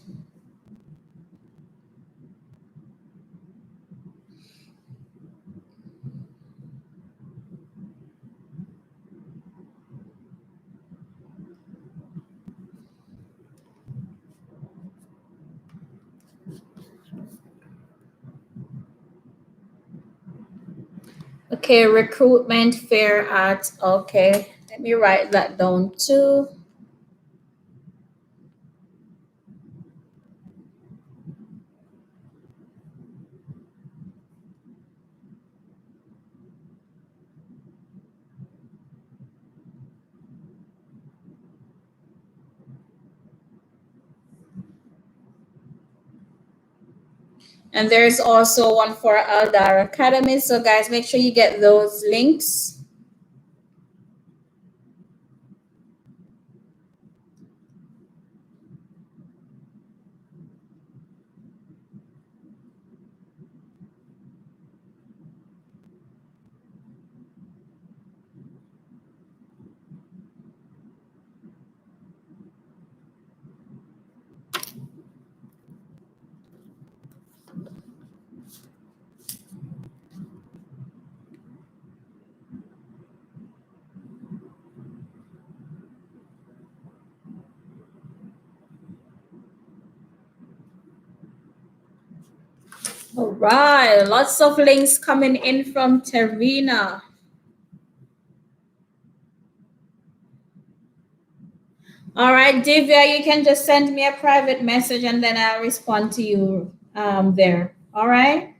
Okay, recruitment fair at, okay, let me write that down too. And there's also one for Aldar Academy. So guys, make sure you get those links. All right, lots of links coming in from Terina. All right, Divya, you can just send me a private message and then I'll respond to you there. All right.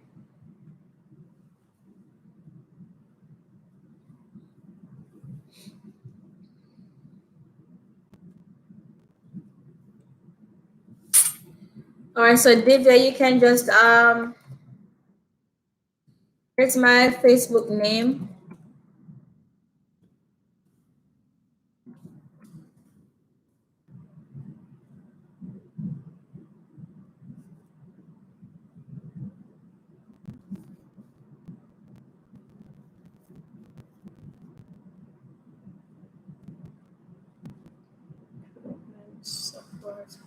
All right, so Divya, you can just here's my Facebook name. Support.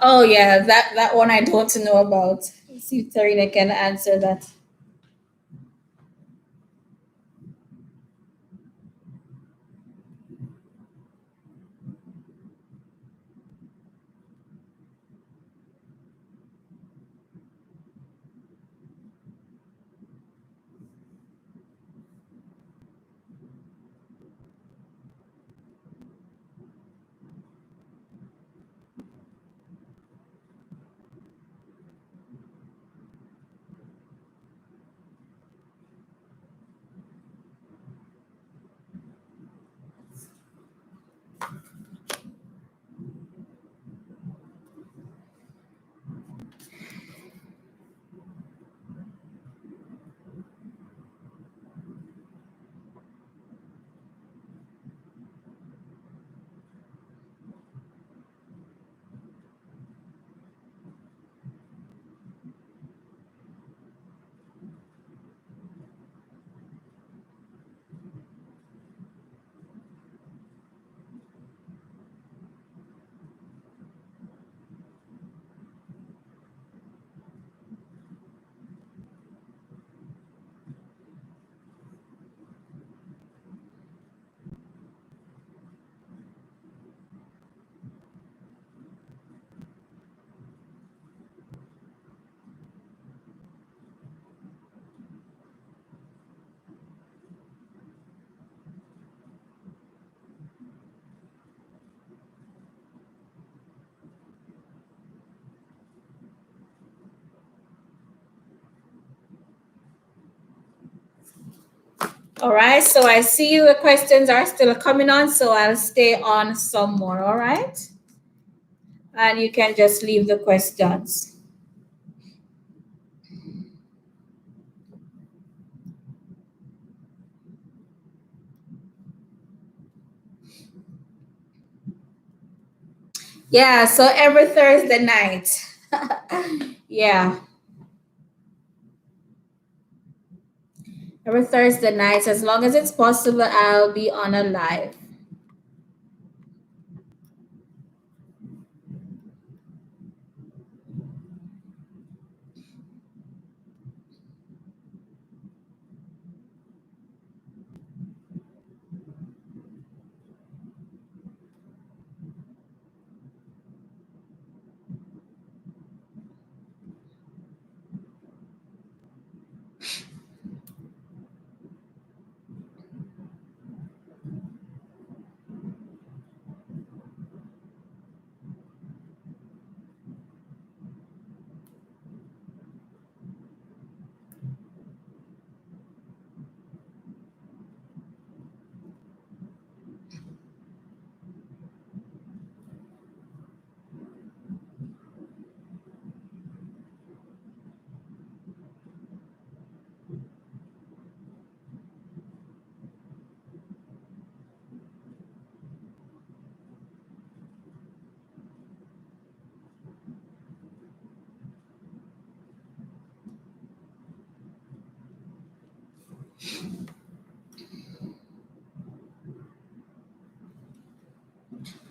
Oh yeah, that one I don't know about. See if Tarina can answer that. All right, so I see the questions are still coming on, so I'll stay on some more, all right? And you can just leave the questions. Yeah, so every Thursday night. Yeah, every Thursday night, as long as it's possible, I'll be on a live.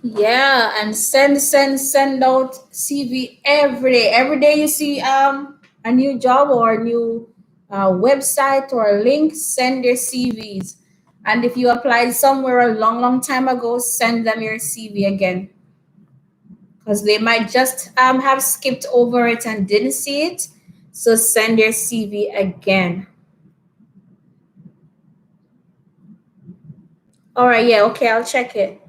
Yeah, and send out CV every day. Every day you see a new job or a new website or a link, send their CVs. And if you applied somewhere a long time ago, send them your CV again because they might just have skipped over it and didn't see it. So send their CV again. All right, yeah, okay, I'll check it.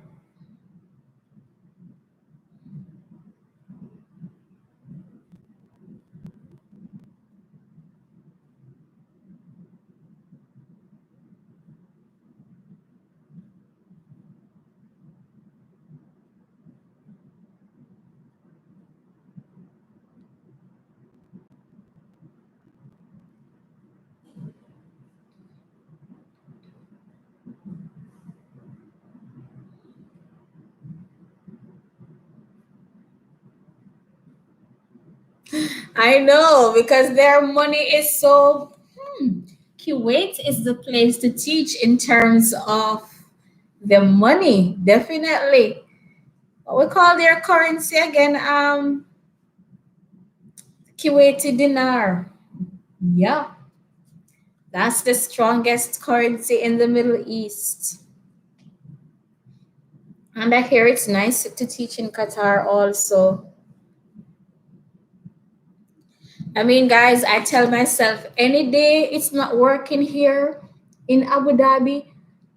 I know because their money is so. Kuwait is the place to teach in terms of the money, definitely. What we call their currency again? Kuwaiti dinar. Yeah, that's the strongest currency in the Middle East. And I hear it's nice to teach in Qatar also. I mean, guys, I tell myself any day it's not working here in Abu Dhabi,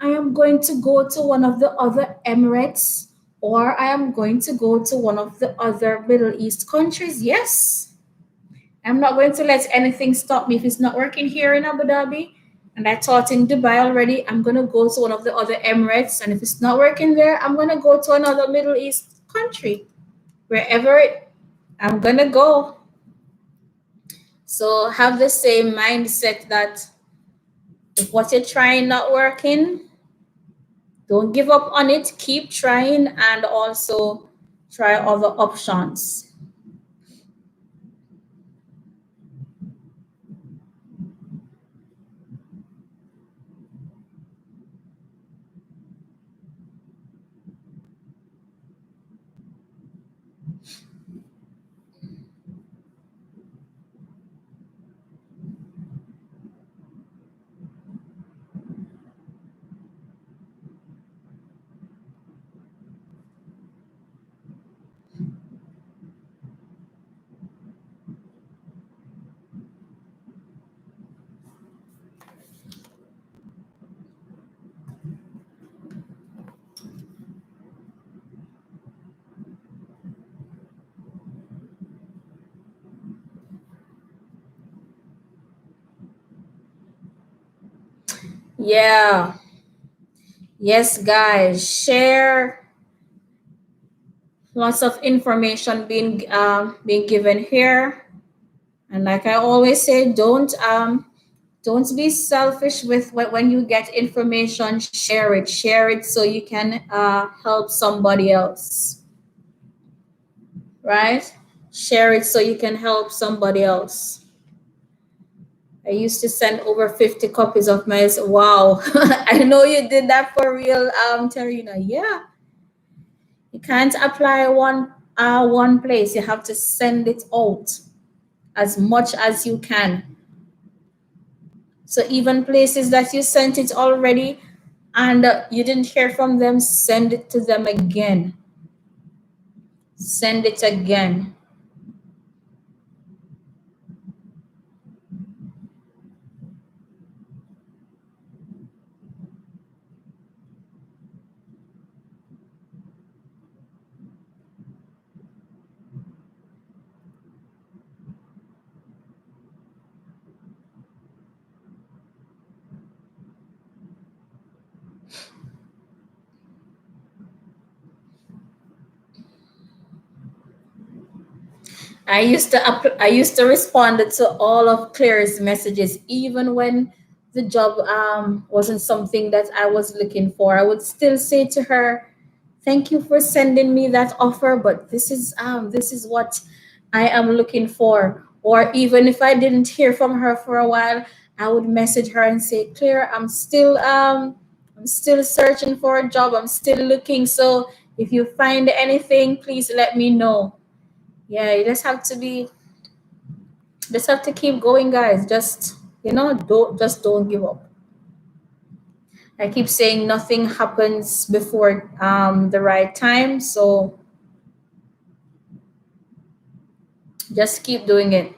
I am going to go to one of the other Emirates or I am going to go to one of the other Middle East countries. Yes, I'm not going to let anything stop me if it's not working here in Abu Dhabi. And I taught in Dubai already. I'm going to go to one of the other Emirates. And if it's not working there, I'm going to go to another Middle East country. Wherever I'm going to go. So have the same mindset that if what you're trying not working, don't give up on it. Keep trying and also try other options. Yeah. Yes, guys. Share lots of information being given here. And like I always say, don't be selfish with when you get information. Share it so you can help somebody else, right? Share it so you can help somebody else. I used to send over 50 copies of my. Wow, I know you did that for real, Tarina. Yeah, you can't apply one place. You have to send it out as much as you can. So even places that you sent it already and you didn't hear from them, send it to them again. Send it again. I used to respond to all of Claire's messages, even when the job wasn't something that I was looking for. I would still say to her, "Thank you for sending me that offer, but this is what I am looking for." Or even if I didn't hear from her for a while, I would message her and say, "Claire, I'm still searching for a job. I'm still looking. So if you find anything, please let me know." Yeah, you just have to keep going, guys. Just don't give up. I keep saying nothing happens before the right time, so just keep doing it.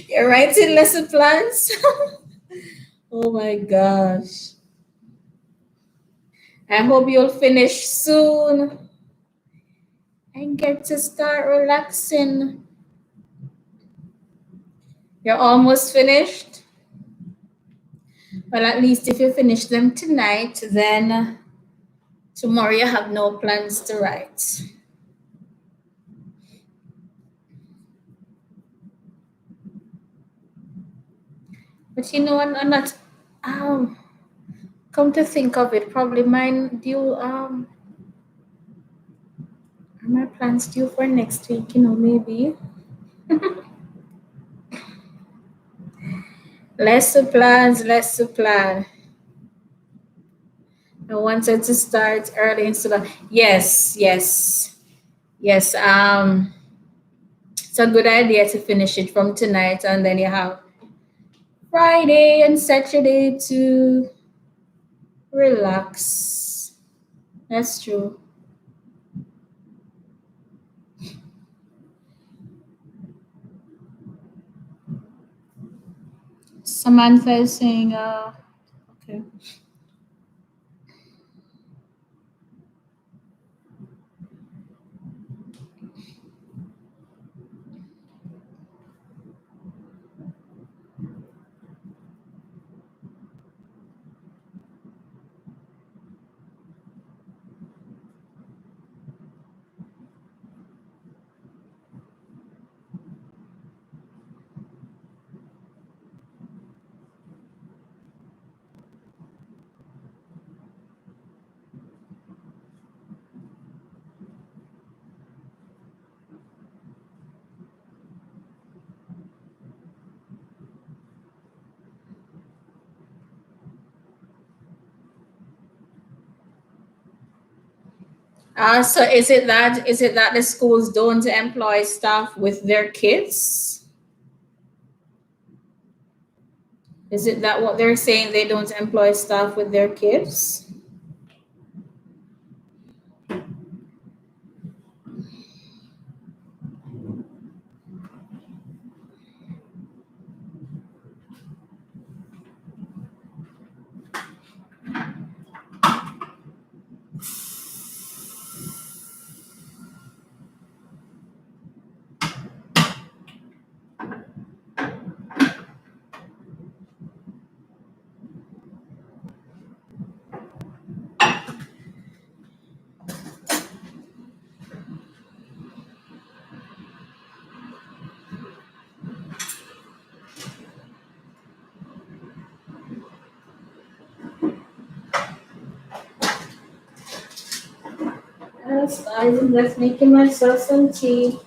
You're writing lesson plans? Oh my gosh. I hope you'll finish soon and get to start relaxing. You're almost finished? Well, at least if you finish them tonight, then tomorrow you have no plans to write. But you know, I'm not. Um, Come to think of it, probably mine due. Are my plans due for next week? You know, maybe. Less to plans, less to plan. I wanted to start early instead of yes, yes, yes. It's a good idea to finish it from tonight, and then you have Friday and Saturday to relax. That's true. Samantha is saying, okay. So is it that the schools don't employ staff with their kids? Is it that what they're saying they don't employ staff with their kids? Yes, I'm just making myself some tea.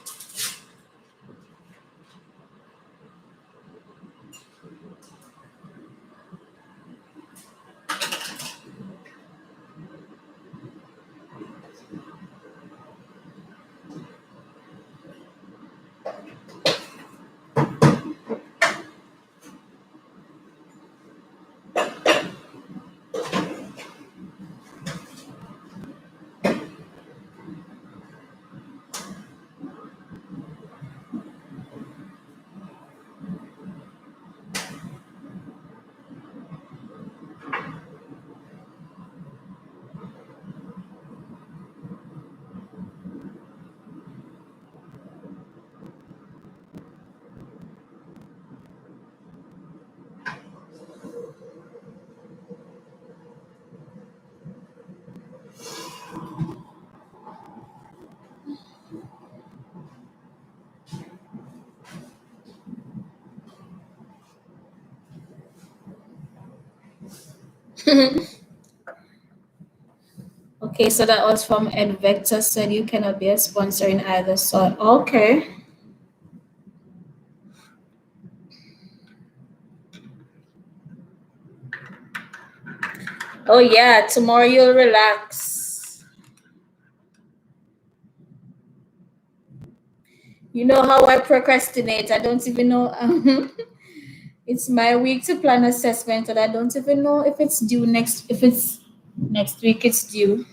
Okay, so that was from Ed Vector said you cannot be a sponsor in either sort. Okay. Oh yeah, tomorrow you'll relax. You know how I procrastinate. I don't even know. It's my week to plan assessment, and I don't even know if it's due next. If it's next week, it's due.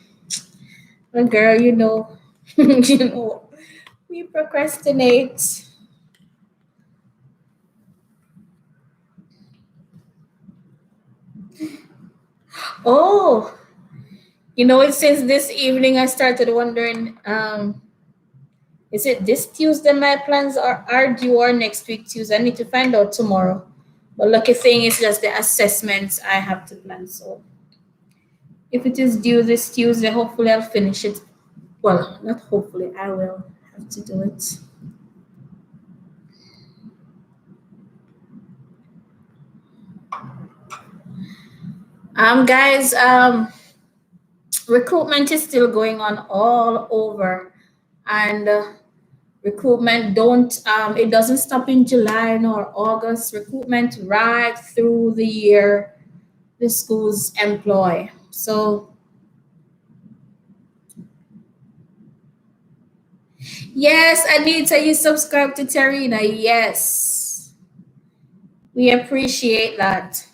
But girl, you know, you know, we procrastinate. Oh, it since this evening I started wondering, is it this Tuesday my plans are due or next week Tuesday? I need to find out tomorrow. But lucky thing is just the assessments I have to plan. So if it is due this Tuesday, hopefully I'll finish it. Well, not hopefully, I will have to do it. Guys, recruitment is still going on all over, and recruitment don't it doesn't stop in July nor August. Recruitment right through the year the schools employ. So yes, Anita, you subscribe to Tarina. Yes, we appreciate that.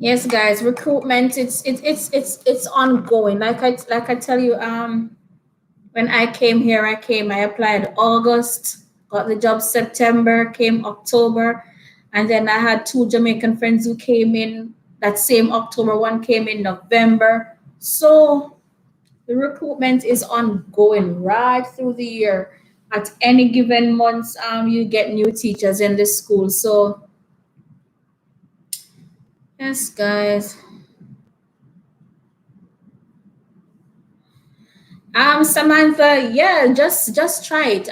Yes, guys, recruitment it's ongoing. Like I tell you, when I came here, I applied August, got the job September, came October, and then I had two Jamaican friends who came in that same October. One came in November. So the recruitment is ongoing right through the year. At any given month, you get new teachers in the school. So yes, guys. Samantha, yeah, just try it.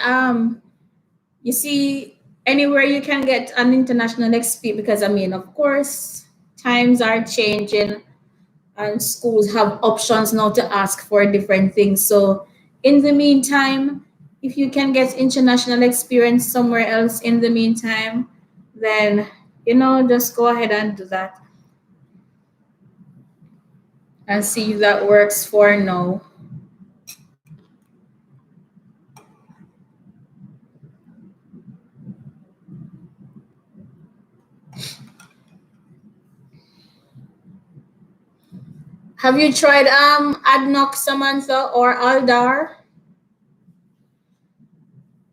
You see, anywhere you can get an international experience, because I mean, of course, times are changing and schools have options now to ask for different things. So, in the meantime, if you can get international experience somewhere else in the meantime, then just go ahead and do that and see if that works for now. Have you tried Adnoc, Samantha, or Aldar?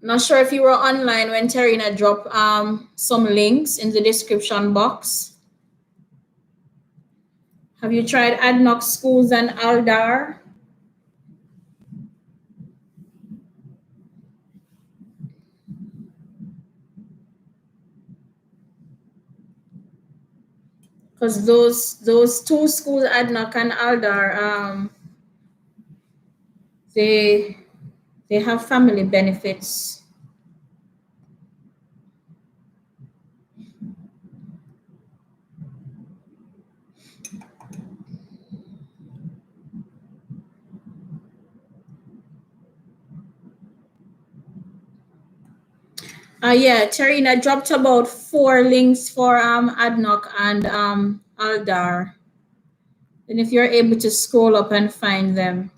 Not sure if you were online when Tarina dropped some links in the description box. Have you tried Adnoc Schools and Aldar? Because those two schools, Adnoc and Aldar, they they have family benefits. Yeah, Tarina dropped about four links for Adnoc and Aldar. And if you're able to scroll up and find them,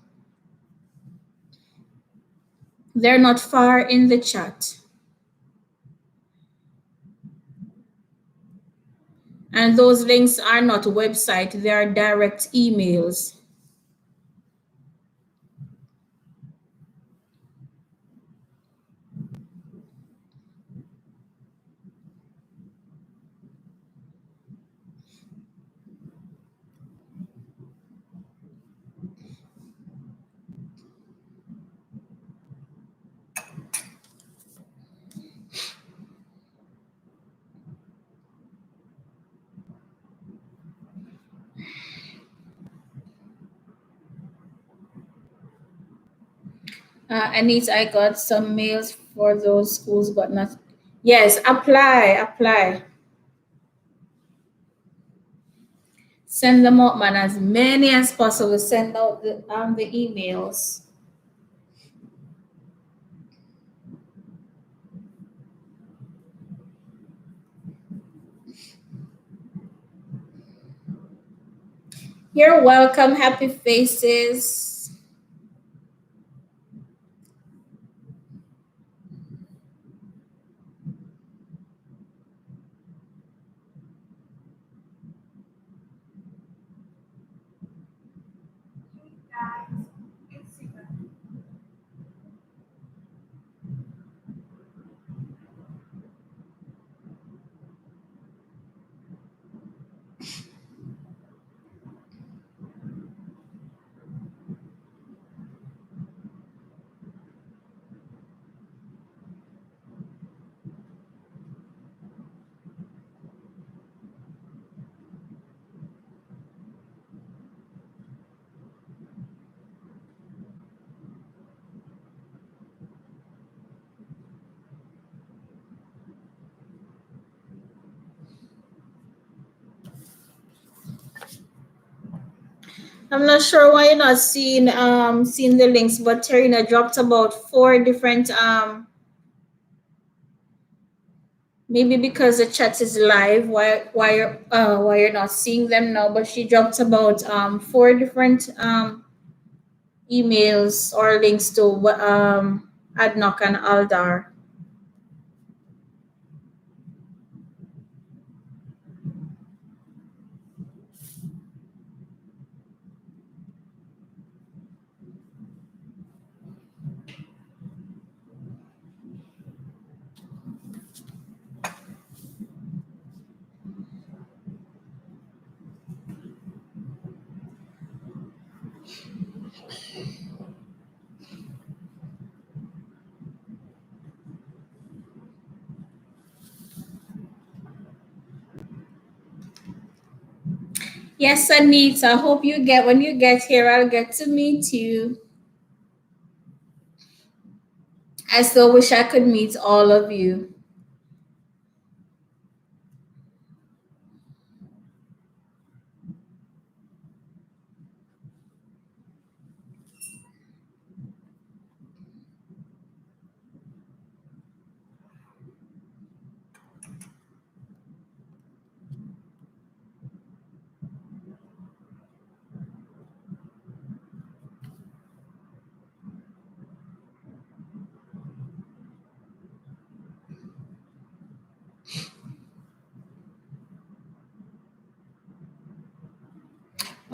they're not far in the chat. And those links are not a website, they are direct emails. Anita, I got some mails for those schools, but not. Yes, apply. Send them out, man, as many as possible. Send out the emails. You're welcome, happy faces. I'm not sure why you're not seeing the links, but Tarina dropped about four different maybe because the chat is live, why you're not seeing them now, but she dropped about four different emails or links to Adnoc and Aldar. Yes, Anita. I hope you get when you get here, I'll get to meet you. I still wish I could meet all of you.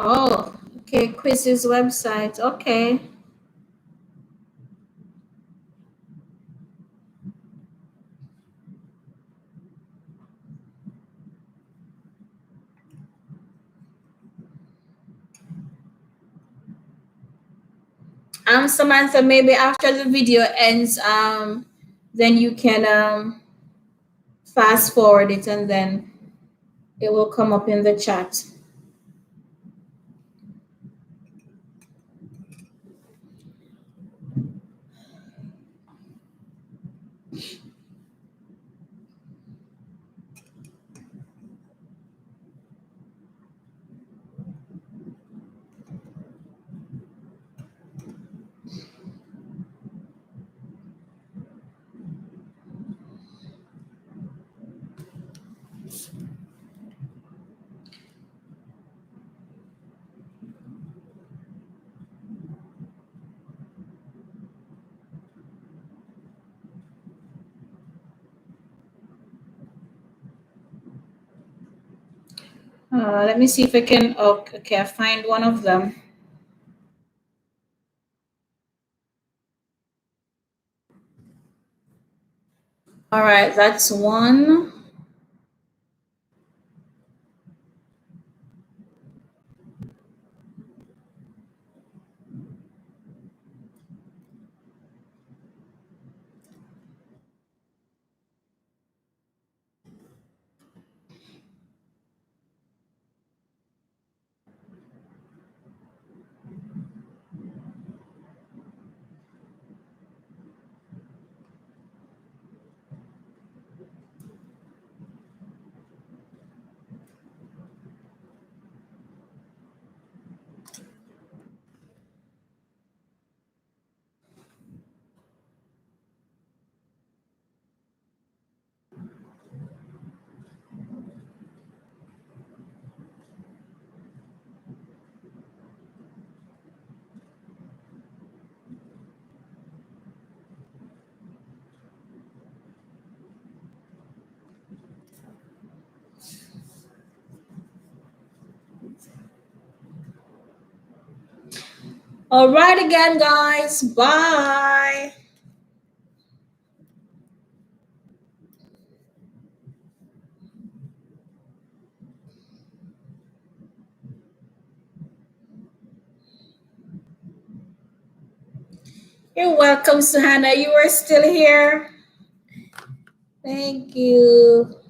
Oh, okay. Quiz's website. Okay. Samantha, maybe after the video ends, then you can fast forward it and then it will come up in the chat. Let me see if I can. Oh, okay, I find one of them. All right, that's one. All right, again, guys. Bye. You're welcome, Suhana. You are still here. Thank you.